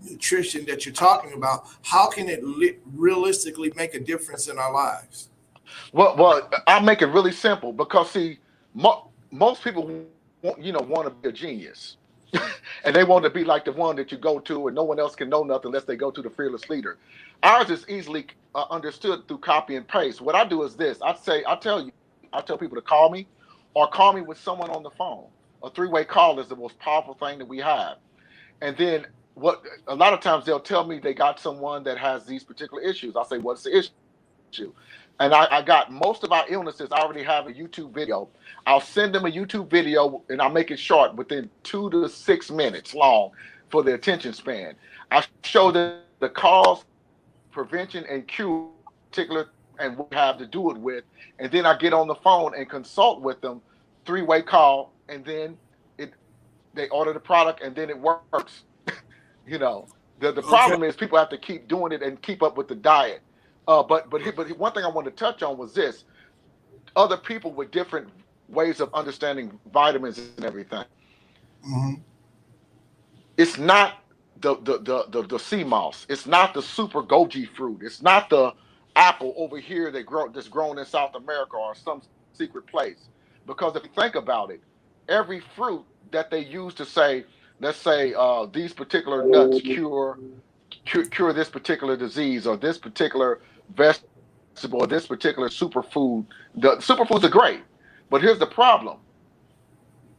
nutrition that you're talking about, how can it realistically make a difference in our lives? Well, I'll make it really simple because see, most people want to be a genius, and they want to be like the one that you go to, and no one else can know nothing unless they go to the fearless leader. Ours is easily understood through copy and paste. What I do is this: I tell people to call me, or call me with someone on the phone. A three-way call is the most powerful thing that we have. And then what a lot of times they'll tell me they got someone that has these particular issues. I'll say, what's the issue? And I got most of our illnesses, I already have a YouTube video. I'll send them a YouTube video and I'll make it short within 2 to 6 minutes long for the attention span. I show them the cause, prevention, and cure particular and what we have to do it with. And then I get on the phone and consult with them, three-way call, and then it they order the product and then it works. You know, the Okay. problem is people have to keep doing it and keep up with the diet. But one thing I wanted to touch on was this: other people with different ways of understanding vitamins and everything. Hmm. It's not the sea moss. It's not the super goji fruit. It's not the apple over here that's grown in South America or some secret place. Because if you think about it, every fruit that they use to say, let's say these particular nuts cure this particular disease or this particular vegetable or this particular superfood. The superfoods are great, but here's the problem: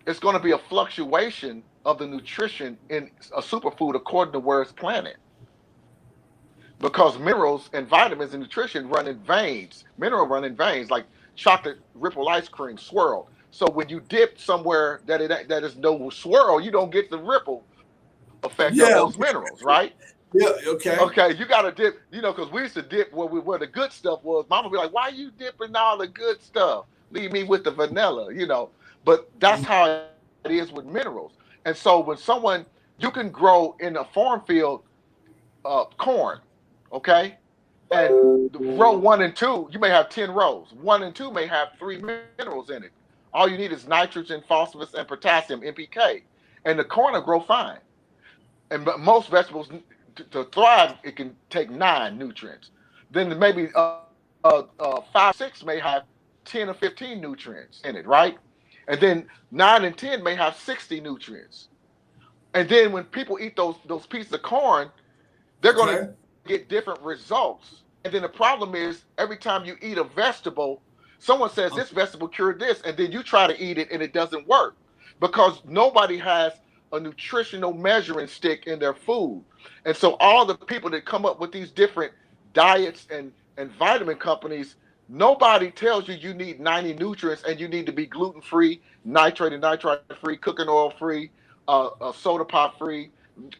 it's going to be a fluctuation of the nutrition in a superfood according to where it's planted. Because minerals and vitamins and nutrition run in veins. Mineral run in veins like chocolate ripple ice cream swirl. So when you dip somewhere that is no swirl, you don't get the ripple effect of those Yeah. minerals, right? Yeah. Okay. Okay, you got to dip, because we used to dip where the good stuff was. Mama be like, "Why are you dipping all the good stuff? Leave me with the vanilla." But that's how it is with minerals. And so when someone you can grow in a farm field corn, okay, and row 1 and 2, you may have 10 rows. 1 and 2 may have 3 minerals in it. All you need is nitrogen, phosphorus, and potassium (NPK), and the corn will grow fine. And most vegetables to thrive, it can take 9 nutrients. Then maybe 5 or 6 may have 10 or 15 nutrients in it, right? And then 9 and 10 may have 60 nutrients. And then when people eat those pieces of corn, they're going to Okay. get different results. And then the problem is, every time you eat a vegetable, someone says this vegetable cured this, and then you try to eat it and it doesn't work because nobody has a nutritional measuring stick in their food. And so all the people that come up with these different diets and vitamin companies, nobody tells you need 90 nutrients and you need to be gluten free, nitrate and nitrite free, cooking oil free, soda pop free.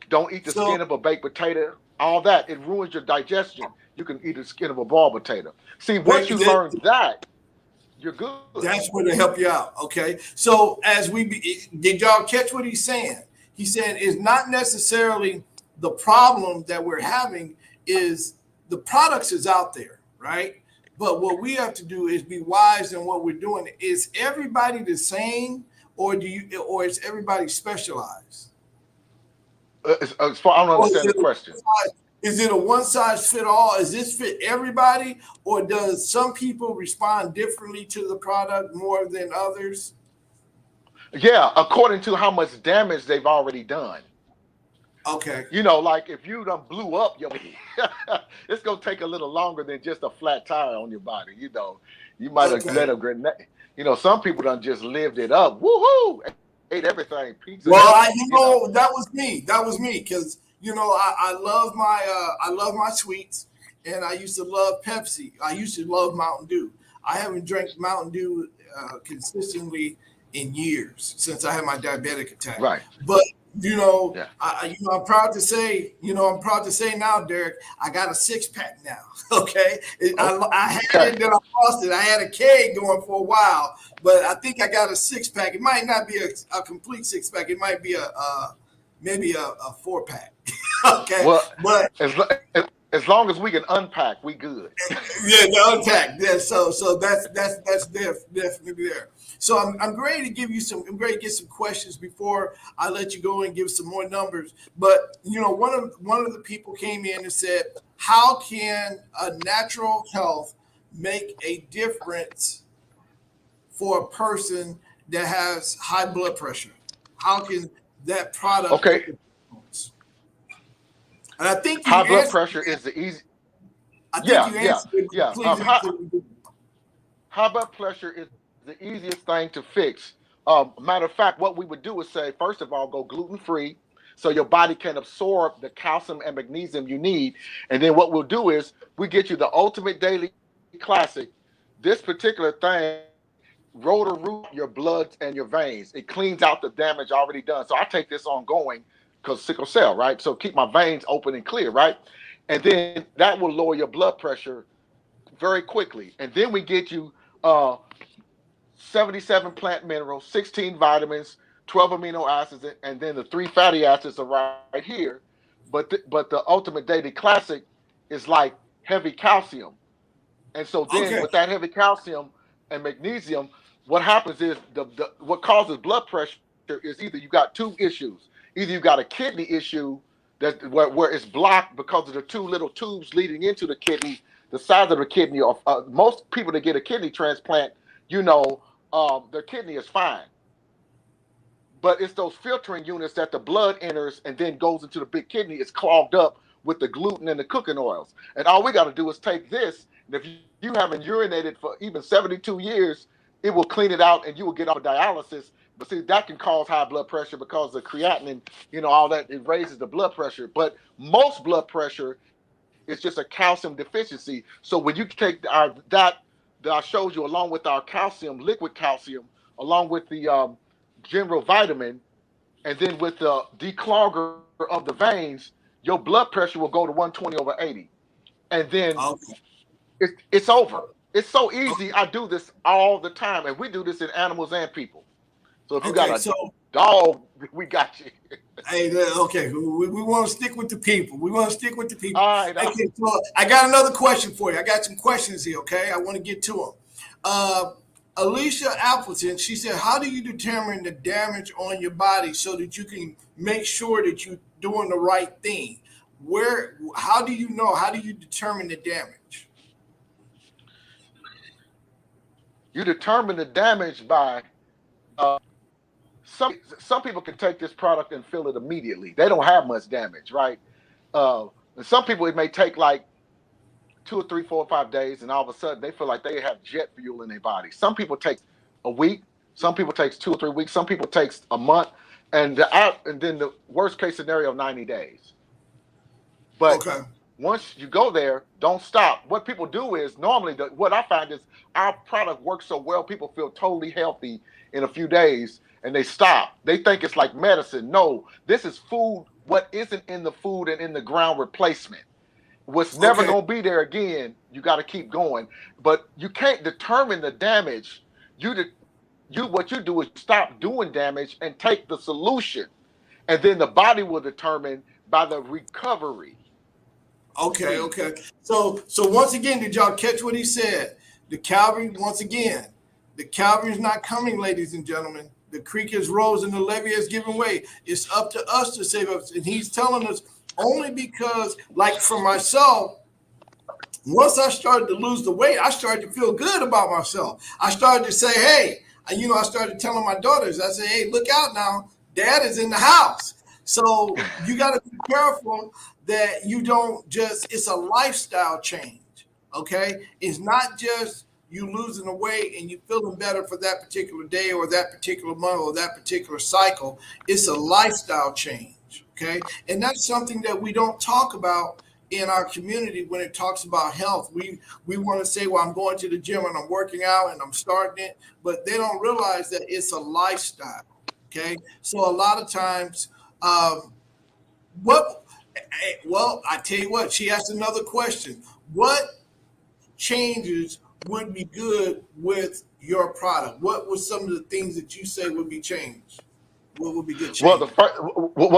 Don't eat the So skin of a baked potato. All that, it ruins your digestion. You can eat the skin of a ball potato. See, once you that, learn that, you're good. that's where to help you out. Okay. So did y'all catch what he's saying? He said it's not necessarily the problem that we're having is the products is out there, right? But what we have to do is be wise in what we're doing. Is everybody the same, or is everybody specialized? I don't Or understand the question. is it a one size fit all? Is this fit everybody, or does some people respond differently to the product more than others? Yeah, according to how much damage they've already done. Okay. Like if you done blew up your it's gonna take a little longer than just a flat tire on your body. You might have Okay. let a grenade. Some people done just lived it up. Woohoo! Ate everything, pizza, Well, everything. that was me. That was me because I love my sweets, and I used to love Pepsi. I used to love Mountain Dew. I haven't drank Mountain Dew consistently in years since I had my diabetic attack. Right. But Yeah. I'm proud to say, now, Derek, I got a 6 pack now. Okay, I had Okay. it, then I lost it. I had a keg going for a while, but I think I got a 6 pack. It might not be a complete 6 pack. It might be maybe a 4 pack. Okay, Well, but as long as we can unpack, we good. yeah, the unpack. Yeah, so that's there, definitely there. So I'm ready to give you some. I'm ready to get some questions before I let you go and give some more numbers. But one of the people came in and said, "How can a natural health make a difference for a person that has high blood pressure? How can that product Okay. make a difference?" And I think you High blood answered. pressure is the easy. I think Yeah, you yeah, answered it. yeah. Please answer it. High blood pressure is the easiest thing to fix. Matter of fact, what we would do is say, first of all, go gluten free so your body can absorb the calcium and magnesium you need. And then what we'll do is we get you the ultimate daily classic. This particular thing rotor root your blood and your veins. It cleans out the damage already done. So I take this ongoing because sickle cell, right? So keep my veins open and clear, right? And then that will lower your blood pressure very quickly. And then we get you uh, 77 plant minerals, 16 vitamins, 12 amino acids, and then the 3 fatty acids are right here. But the Ultimate Daily Classic is like heavy calcium. And so then Okay. with that heavy calcium and magnesium, what happens is what causes blood pressure is either you got two issues. Either you got a kidney issue where it's blocked because of the two little tubes leading into the kidney, the size of the kidney. Most people that get a kidney transplant, their kidney is fine. But it's those filtering units that the blood enters and then goes into the big kidney. It's clogged up with the gluten and the cooking oils. And all we got to do is take this. And if you haven't urinated for even 72 years, it will clean it out and you will get off of dialysis. But see, that can cause high blood pressure because the creatinine, all that, it raises the blood pressure. But most blood pressure is just a calcium deficiency. So when you take that I showed you, along with our calcium, liquid calcium, along with the general vitamin, and then with the declogger of the veins, your blood pressure will go to 120/80. And then Okay. it's over. It's so easy. I do this all the time, and we do this in animals and people. So if you got Okay. a So, dog, we got you. hey, okay, we want to stick with the people. We want to stick with the people. All right. Okay, so I got another question for you. I got some questions here. Okay, I want to get to them. Uh, Alicia Appleton, she said, "How do you determine the damage on your body so that you can make sure that you're doing the right thing? Where? How do you know? How do you determine the damage?" You determine the damage by some people can take this product and feel it immediately. They don't have much damage, right? And some people, it may take like 2 or 3, 4 or 5 days, and all of a sudden they feel like they have jet fuel in their body. Some people take a week, some people takes 2 or 3 weeks, some people takes a month, and then the worst case scenario, 90 days. But Okay. once you go there, don't stop. What people do is normally what I find is our product works so well, people feel totally healthy in a few days and they stop. They think it's like medicine. No, this is food. What isn't in the food and in the ground replacement. What's never Okay. going to be there again, you got to keep going. But you can't determine the damage. What you do is stop doing damage and take the solution. And then the body will determine by the recovery Okay, speed. okay. So once again, did y'all catch what he said? The Calvary, once again, the Calvary is not coming, ladies and gentlemen. The creek has rose and the levee has given way. It's up to us to save us. And he's telling us only because, like for myself, once I started to lose the weight, I started to feel good about myself. I started to say, hey, I started telling my daughters, I say, hey, look out now, dad is in the house. So you got to be careful that you don't just, it's a lifestyle change. Okay. It's not just you losing the weight and you feeling better for that particular day or that particular month or that particular cycle. It's a lifestyle change. Okay. And that's something that we don't talk about in our community when it talks about health. We want to say, well, I'm going to the gym and I'm working out and I'm starting it, but they don't realize that it's a lifestyle. Okay. So a lot of times, what well, I tell you what, she asked another question. What changes would be good with your product? What were some of the things that you say would be changed? What would be good Well, change?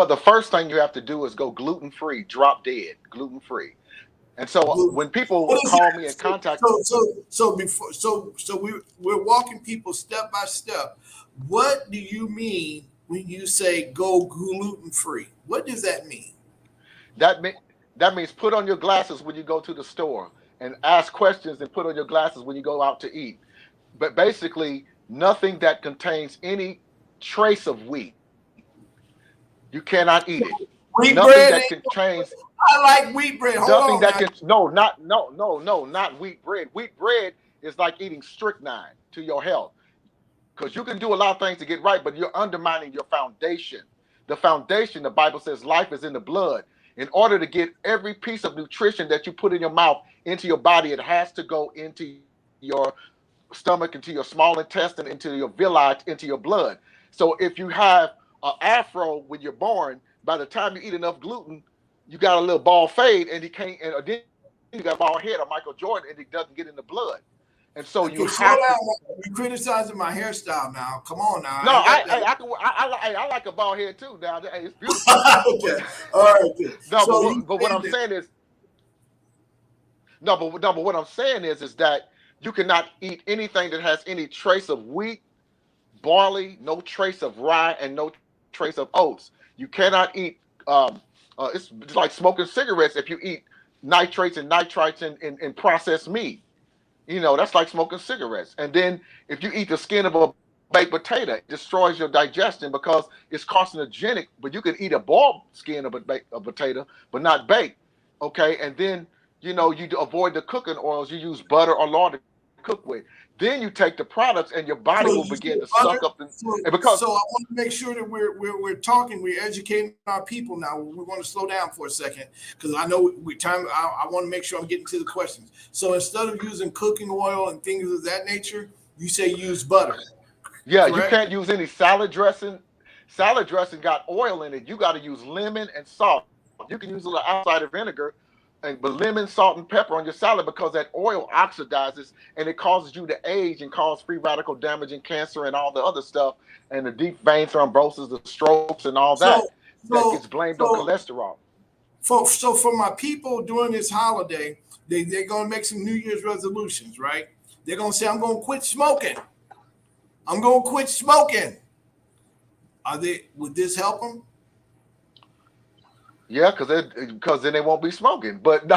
the first thing you have to do is go gluten free, drop dead, gluten free. And so Blue. when people What is call me that? and contact, We're walking people step by step. What do you mean when you say go gluten free? What does that mean? that mean, that means put on your glasses when you go to the store and ask questions and put on your glasses when you go out to eat. But basically, nothing that contains any trace of wheat, you cannot eat it. Wheat Nothing that bread. contains I like wheat bread. Hold nothing on that now. can no not no no no not wheat bread. Wheat bread is like eating strychnine to your health because you can do a lot of things to get right, but you're undermining your foundation. The foundation, the Bible says, life is in the blood. In order to get every piece of nutrition that you put in your mouth into your body, it has to go into your stomach, into your small intestine, into your villi, into your blood. So if you have an afro when you're born, by the time you eat enough gluten, you got a little bald fade, and you can't. And then you got a bald head of Michael Jordan, and it doesn't get in the blood. And so you Okay, have slow to. down. You're criticizing my hairstyle now. Come on now. No, I ain't got that. I like a bald head too. Now it's beautiful, but Okay. All right. Good. no, So you but what saying I'm that? saying is no, but what I'm saying is that you cannot eat anything that has any trace of wheat, barley, no trace of rye, and no trace of oats. You cannot eat. Um, it's like smoking cigarettes if you eat nitrates in processed meat. That's like smoking cigarettes. And then if you eat the skin of a baked potato, it destroys your digestion because it's carcinogenic. But you can eat a boiled skin of a potato, but not baked. Okay, and then you avoid the cooking oils. You use butter or lard to cook with. Then you take the products, and your body So will you begin said to butter. suck up the. So, And because so I want to make sure that we're talking, we're educating our people now. We want to slow down for a second because I know we time. I want to make sure I'm getting to the questions. So instead of using cooking oil and things of that nature, you say use butter, yeah, you correct? can't use any salad dressing. Salad dressing got oil in it. You got to use lemon and salt. You can use a little apple cider vinegar, but lemon, salt, and pepper on your salad because that oil oxidizes and it causes you to age and cause free radical damage and cancer and all the other stuff and the deep vein thrombosis, the strokes, and all that So that gets so blamed on so cholesterol. for my people during this holiday, they're gonna make some New Year's resolutions, right? They're gonna say, I'm gonna quit smoking. I'm gonna quit smoking. Are they would this help them? Yeah, because then they won't be smoking. But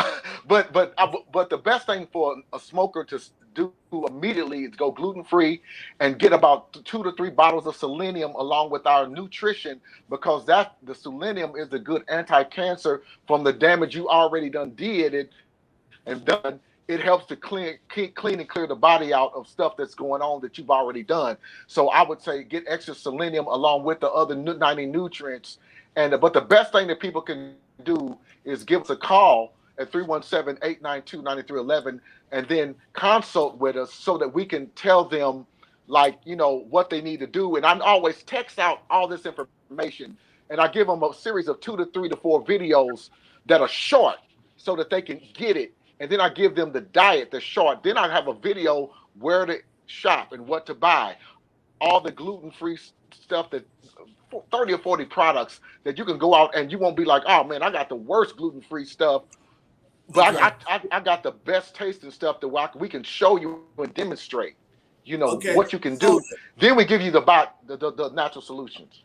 but the best thing for a smoker to do immediately is go gluten free and get about 2 to 3 bottles of selenium along with our nutrition because that the selenium is a good anti-cancer from the damage you already done did it and done. It helps to clean and clear the body out of stuff that's going on that you've already done. So I would say get extra selenium along with the other 90 nutrients. And but the best thing that people can do is give us a call at 317-892-9311 and then consult with us so that we can tell them like what they need to do. And I always text out all this information and I give them a series of 2 to 3 to 4 videos that are short so that they can get it. And then I give them the diet that's short. Then I have a video where to shop and what to buy. All the gluten-free stuff that 30 or 40 products that you can go out and you won't be like, oh man, I got the worst gluten-free stuff. But Okay. I got the best tasting stuff that we can show you and demonstrate, what Okay. you can do. So Then we give you the natural solutions.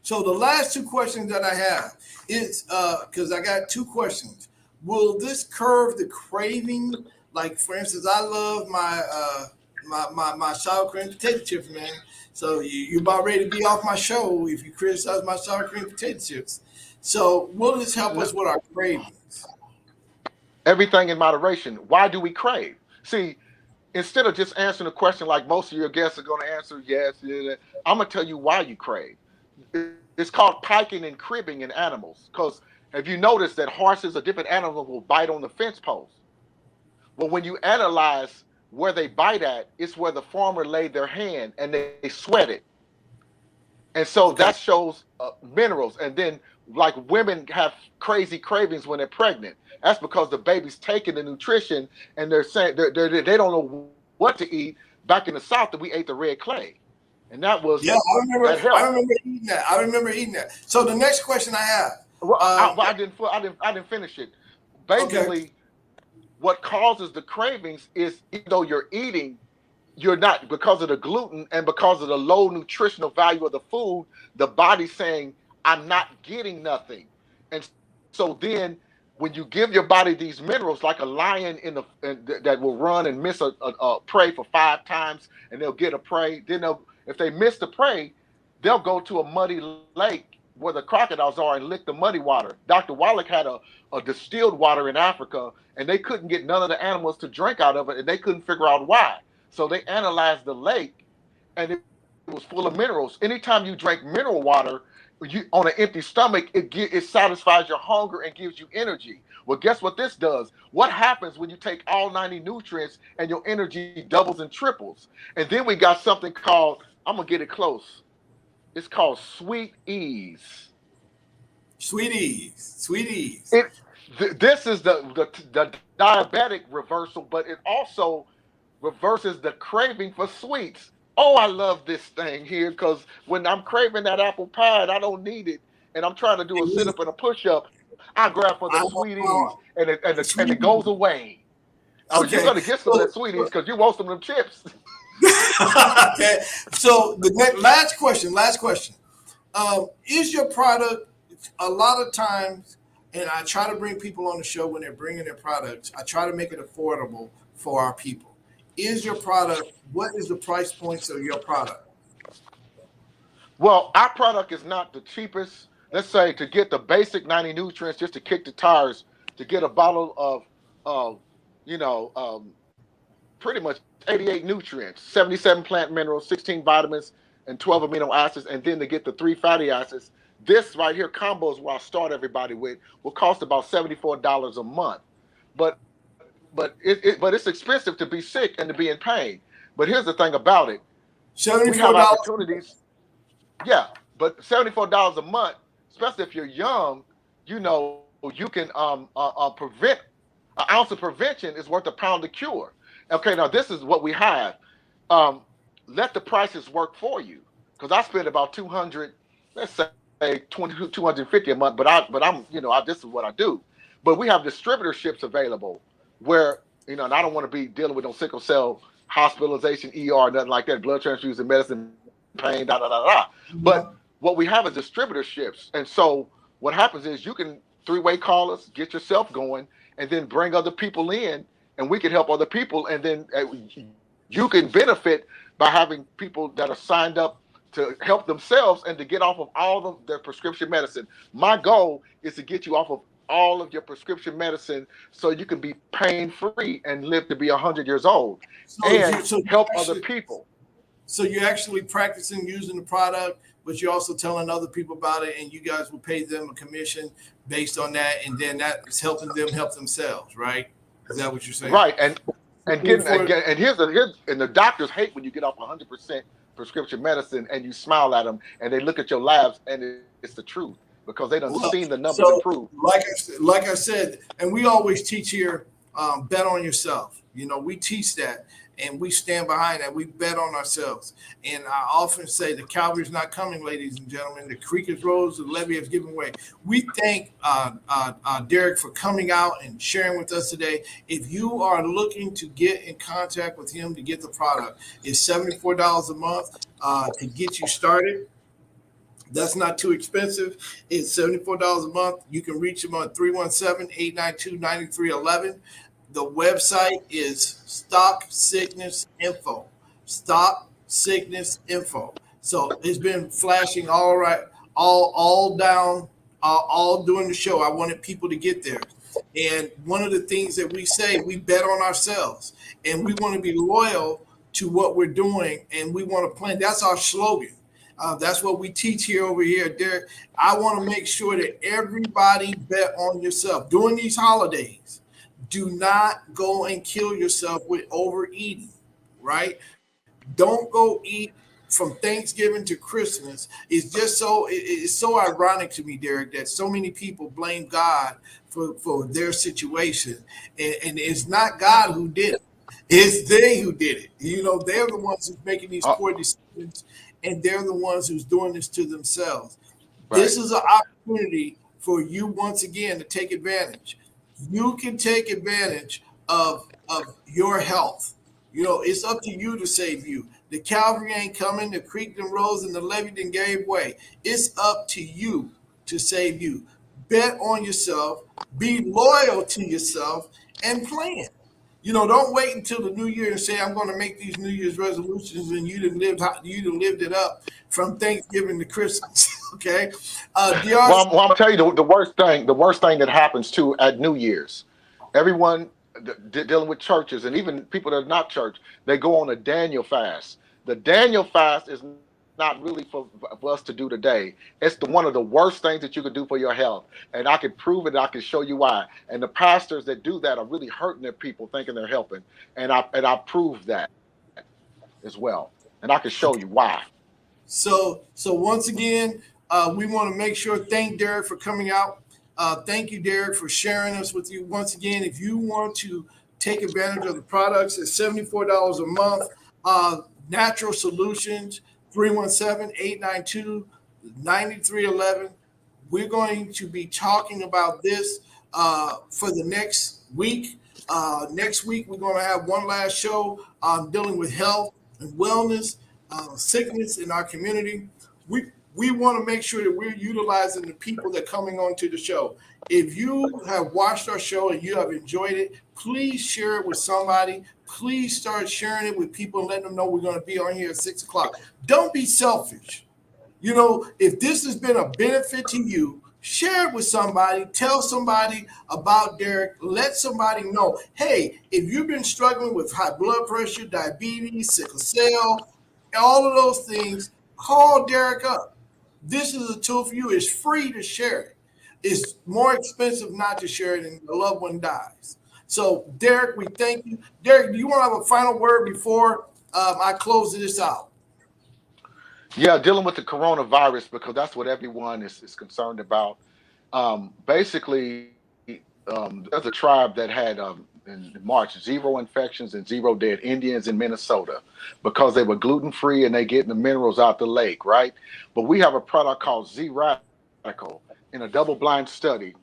so the last two questions that I have is because I got two questions. Will this curve the craving? Like for instance, I love my sour cream potato chips, man. So you're about ready to be off my show if you criticize my sour cream potato chips. So will this help us with our cravings? Everything in moderation. Why do we crave? See, instead of just answering a question like most of your guests are going to answer, yes, yeah, I'm going to tell you why you crave. It's called piking and cribbing in animals. Because have you noticed that horses or different animals will bite on the fence post? Well, when you analyze where they bite at, it's where the farmer laid their hand and they sweat it. And so that Okay. shows minerals. And then, like women have crazy cravings when they're pregnant. That's because the baby's taking the nutrition and they're saying they don't know what to eat. Back in the South, that we ate the red clay, and Yeah, I that remember. I helped. remember eating that. I remember eating that. So the next question I have. Well, Um, I didn't finish it. okay. Basically, what causes the cravings is even though you're eating, you're not because of the gluten and because of the low nutritional value of the food, the body's saying, I'm not getting nothing. And so then when you give your body these minerals, like a lion that will run and miss a prey for 5 times and they'll get a prey, then if they miss the prey, they'll go to a muddy lake where the crocodiles are and lick the muddy water. Dr. Wallach had a distilled water in Africa and they couldn't get none of the animals to drink out of it and they couldn't figure out why. So they analyzed the lake, and it was full of minerals. Anytime you drink mineral water, on an empty stomach, it satisfies your hunger and gives you energy. Well, guess what this does? What happens when you take all 90 nutrients and your energy doubles and triples? And then we got something called, I'm gonna get it close. It's called sweet ease. Sweeties, sweeties. It this is the diabetic reversal, but it also reverses the craving for sweets. Oh, I love this thing here because when I'm craving that apple pie and I don't need it, and I'm trying to do a sit up and a push up, I grab for the I sweeties, want and it goes sweeties. away. Oh, you're Okay. gonna get some of that So, sweeties because you want some of them chips. okay. So the next last question. Last question. Is your product a lot of times? And I try to bring people on the show when they're bringing their products. I try to make it affordable for our people. Is your product? What is the price points of your product? Well, our product is not the cheapest. Let's say to get the basic 90 nutrients, just to kick the tires, to get a bottle of, you know, pretty much 88 nutrients, 77 plant minerals, 16 vitamins, and 12 amino acids, and then to get the 3 fatty acids. This right here combo is what I start everybody with. Will cost about $74 a month, but but it's expensive to be sick and to be in pain. But here's the thing about it: we have $74. opportunities. Yeah, but $74 a month, especially if you're young, you can prevent. An ounce of prevention is worth a pound of cure. Okay, now this is what we have. Um, Let the prices work for you, because I spend about 200, let's say 250 a month. But I'm this is what I do. But we have distributorships available where and I don't want to be dealing with no sickle cell hospitalization, ER, nothing like that, blood transfusion, medicine, pain, da da da da. But what we have is distributorships, and so what happens is you can three-way call us, get yourself going, and then bring other people in, and we can help other people, and then you can benefit by having people that are signed up to help themselves and to get off of all of their prescription medicine. My goal is to get you off of all of your prescription medicine so you can be pain free and live to be 100 years old So and you so you help other actually people. so you're actually practicing using the product, but you're also telling other people about it, and you guys will pay them a commission based on that, and then that is helping them help themselves, right? Is that what you're saying? Right. And getting For again, and here's and the doctors hate when you get off 100% prescription medicine and you smile at them and they look at your labs and it's the truth because they done seen the numbers So, improve. like I said, and we always teach here, bet on yourself. We teach that, and we stand behind that. We bet on ourselves, and I often say the cavalry's not coming, ladies and gentlemen. The creek is rose, the levee is giving way. We thank Derek for coming out and sharing with us today. If you are looking to get in contact with him to get the product, it's $74 a month to get you started. That's not too expensive. It's $74 a month. You can reach them on 317-892-9311. The website is Stock Sickness Info. Stock Sickness Info. So it's been flashing all right, all down, all during the show. I wanted people to get there. And one of the things that we say, we bet on ourselves, and we want to be loyal to what we're doing, and we want to plan. That's our slogan. That's what we teach here over here, Derek. I want to make sure that everybody bet on yourself during these holidays. Do not go and kill yourself with overeating, right? Don't go eat from Thanksgiving to Christmas. It's so ironic to me, Derek, that so many people blame God for their situation, and it's not God who did it. It's they who did it. They're the ones who's making these Uh, poor decisions, and they're the ones who's doing this to themselves. This right. is an opportunity for you once again to take advantage. You can take advantage of your health. It's up to you to save you. The Calvary ain't coming, the creek done rose, and the levee done gave way. It's up to you to save you. Bet on yourself, be loyal to yourself, and plan. Don't wait until the new year and say I'm going to make these New Year's resolutions, and you done lived it up from Thanksgiving to Christmas. Okay, Dr. Well, I'm telling you the worst thing that happens too at New Year's, everyone dealing with churches and even people that are not church, they go on a Daniel fast. The Daniel fast is not really for us to do today. It's one of the worst things that you could do for your health, and I can prove it. I can show you why. And the pastors that do that are really hurting their people, thinking they're helping, and I prove that as well, and I can show you why. So once again, we want to make sure thank Derek for coming out. Thank you, Derek, for sharing us with you once again. If you want to take advantage of the products, it's $74 a month. Natural Solutions, 317-892-9311. We're going to be talking about this for the next week. Next week, we're going to have one last show dealing with health and wellness, sickness in our community. We want to make sure that we're utilizing the people that are coming onto the show. If you have watched our show and you have enjoyed it, please share it with somebody. Please start sharing it with people and letting them know we're going to be on here at 6 o'clock. Don't be selfish. If this has been a benefit to you, Share it with somebody. Tell somebody about Derek. Let somebody know, hey, if you've been struggling with high blood pressure, diabetes, sickle cell, all of those things, call Derek up. This is a tool for you. It's free to share it. It's more expensive not to share it, and the loved one dies. So, Derek, we thank you. Derek, do you want to have a final word before I close this out? Yeah, dealing with the coronavirus because that's what everyone is concerned about. Basically, there's a tribe that had in March 0 infections and 0 dead Indians in Minnesota because they were gluten free and they getting the minerals out the lake, right? But we have a product called Z Radical in a double blind study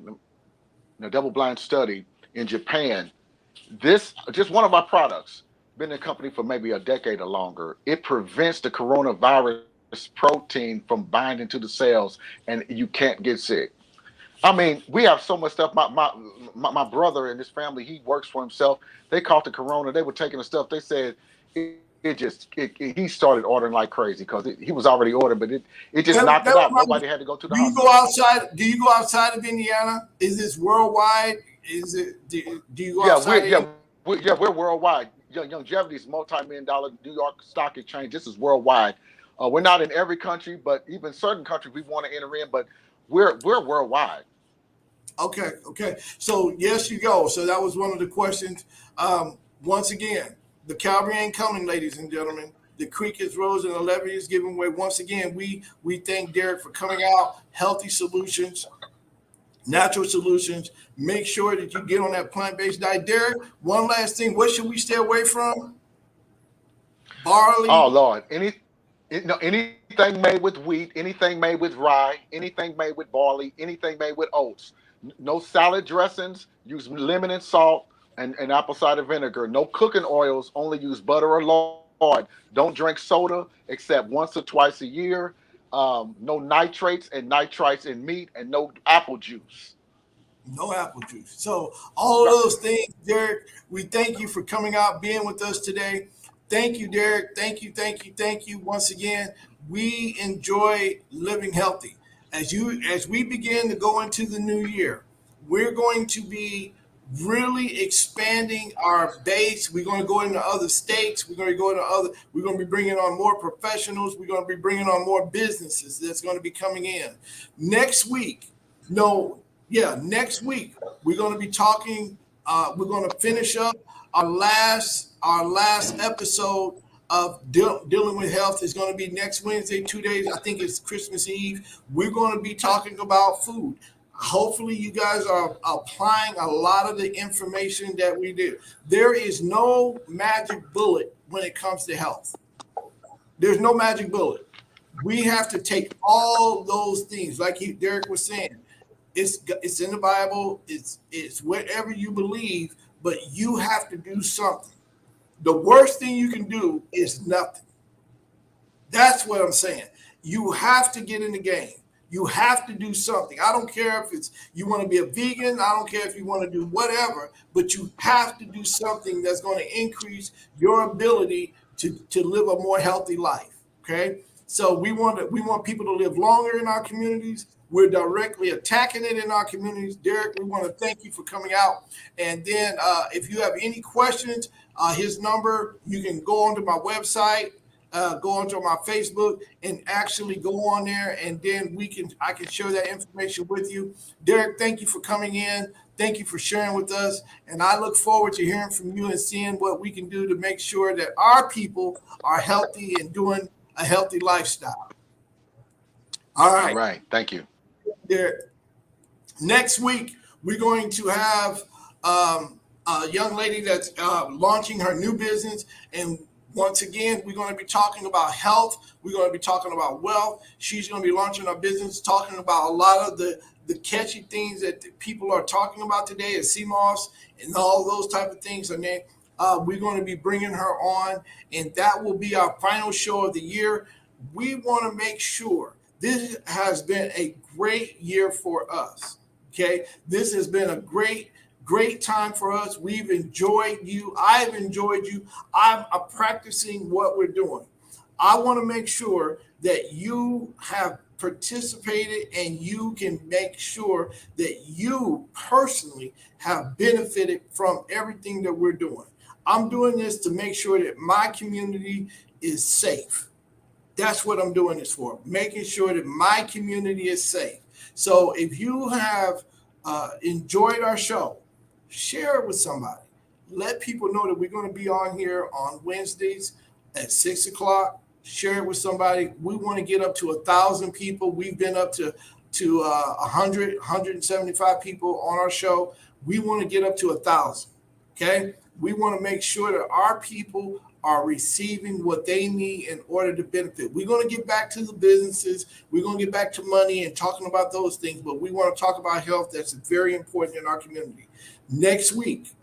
in Japan. This just one of our products been in the company for maybe a decade or longer. It prevents the coronavirus protein from binding to the cells, and you can't get sick. I mean, we have so much stuff. My brother and his family, he works for himself. They caught the corona. They were taking the stuff. They said he started ordering like crazy because he was already ordering, but it just knocked it That out. Nobody reminds had to go to the Do you go hospital. outside? Do you go outside of Indiana? Is this worldwide? Is it? Do you go Yeah, outside of Indiana? we're worldwide. Longevity's multi-million dollar New York Stock Exchange. This is worldwide. We're not in every country, but even certain countries we want to enter in. But we're worldwide. Okay, okay. So yes, you go. So that was one of the questions. Once again, the cavalry ain't coming, ladies and gentlemen. The creek is rose and the levee is giving way. Once again, we thank Derek for coming out. Healthy solutions, natural solutions. Make sure that you get on that plant-based diet. Derek, one last thing. What should we stay away from? Oh Barley. Lord, anything made with wheat, anything made with rye, anything made with barley, anything made with oats. No salad dressings. Use lemon and salt and apple cider vinegar. No cooking oils. Only use butter or lard. Don't drink soda except once or twice a year. No nitrates and nitrites in meat, and no apple juice. No apple juice. So all of those things, Derek, we thank you for coming out, being with us today. Thank you, Derek. Thank you, thank you, thank you once again. We enjoy living healthy. As we begin to go into the new year, we're going to be really expanding our base. We're going to go into other states. We're going to be bringing on more professionals. We're going to be bringing on more businesses that's going to be coming in. Next week, no, yeah, next week we're going to be talking. We're going to finish up our last episode of dealing with health is going to be next Wednesday, 2 days. I think it's Christmas Eve. We're going to be talking about food. Hopefully, you guys are applying a lot of the information that we do. There is no magic bullet when it comes to health. There's no magic bullet. We have to take all those things, like Derek was saying. It's in the Bible. It's whatever you believe, but you have to do something. The worst thing you can do is nothing. That's what I'm saying. You have to get in the game. You have to do something. I don't care if it's you want to be a vegan. I don't care if you want to do whatever, but you have to do something that's going to increase your ability to live a more healthy life. Okay. So we want people to live longer in our communities. We're directly attacking it in our communities. Derek, we want to thank you for coming out. And then if you have any questions, his number, you can go onto my website, go onto my Facebook, and actually go on there, and then I can share that information with you. Derek, thank you for coming in. Thank you for sharing with us, and I look forward to hearing from you and seeing what we can do to make sure that our people are healthy and doing a healthy lifestyle. All All right, right, thank you. Derek. Next week, we're going to have a young lady that's launching her new business. And once again, we're going to be talking about health. We're going to be talking about wealth. She's going to be launching her business, talking about a lot of the catchy things that the people are talking about today, as CMOS and all those type of things. And then we're going to be bringing her on, and that will be our final show of the year. We want to make sure this has been a great year for us. Okay. This has been a great time for us. We've enjoyed you. I've enjoyed you. I'm practicing what we're doing. I want to make sure that you have participated and you can make sure that you personally have benefited from everything that we're doing. I'm doing this to make sure that my community is safe. That's what I'm doing this for, making sure that my community is safe. So if you have enjoyed our show, share it with somebody. Let people know that we're going to be on here on Wednesdays at 6 o'clock. Share it with somebody. We want to get up to 1,000 people. We've been up to 100, 175 people on our show. We want to get up to 1,000. Okay, we want to make sure that our people are receiving what they need in order to benefit. We're going to get back to the businesses. We're going to get back to money and talking about those things, but we want to talk about health. That's very important in our community. Next week,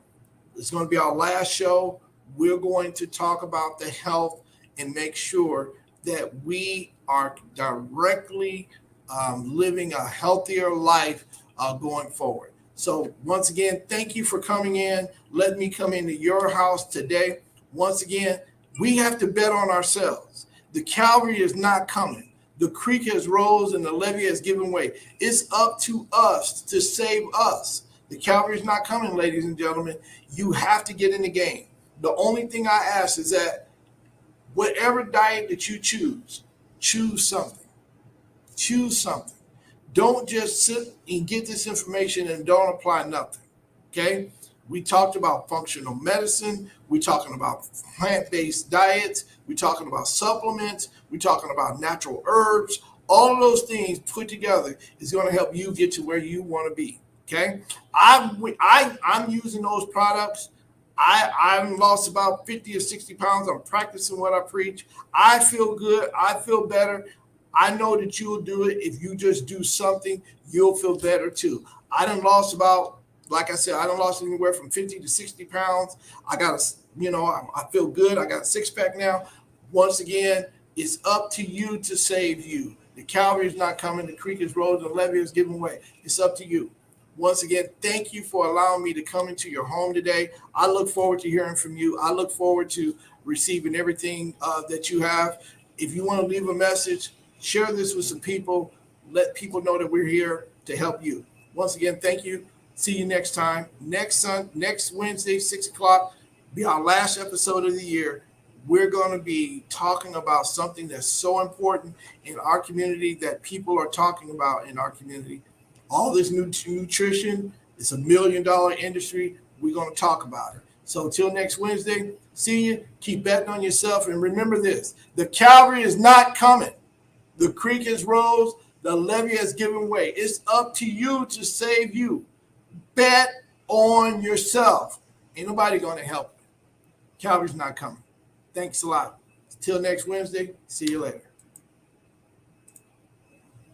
it's going to be our last show. We're going to talk about the health and make sure that we are directly living a healthier life going forward. So once again, thank you for coming in. Let me come into your house today. Once again, we have to bet on ourselves. The Calvary is not coming. The creek has rose and the levee has given way. It's up to us to save us. The Calvary is not coming, ladies and gentlemen. You have to get in the game. The only thing I ask is that whatever diet that you choose something. Choose something. Don't just sit and get this information and don't apply nothing. Okay? We talked about functional medicine. We're talking about plant-based diets. We're talking about supplements. We're talking about natural herbs. All of those things put together is going to help you get to where you want to be. Okay? I'm using those products. I've lost about 50 or 60 pounds. I'm practicing what I preach. I feel good. I feel better. I know that you'll do it. If you just do something, you'll feel better too. I done lost about, like I said, I done lost anywhere from 50 to 60 pounds. I got I feel good. I got a six pack now. Once again, it's up to you to save you. The Calvary is not coming. The creek is rose and the levee is giving way. It's up to you. Once again, thank you for allowing me to come into your home today. I look forward to hearing from you. I look forward to receiving everything that you have. If you want to leave a message, share this with some people. Let people know that we're here to help you. Once again, thank you. See you next time. Next Wednesday, 6 o'clock, be our last episode of the year. We're going to be talking about something that's so important in our community that people are talking about in our community. All this new nutrition, it's $1 million industry. We're going to talk about it. So until next Wednesday, see you. Keep betting on yourself. And remember this, the Calvary is not coming. The creek has rose. The levee has given way. It's up to you to save you. Bet on yourself. Ain't nobody going to help you. Calvary's not coming. Thanks a lot. Till next Wednesday. See you later.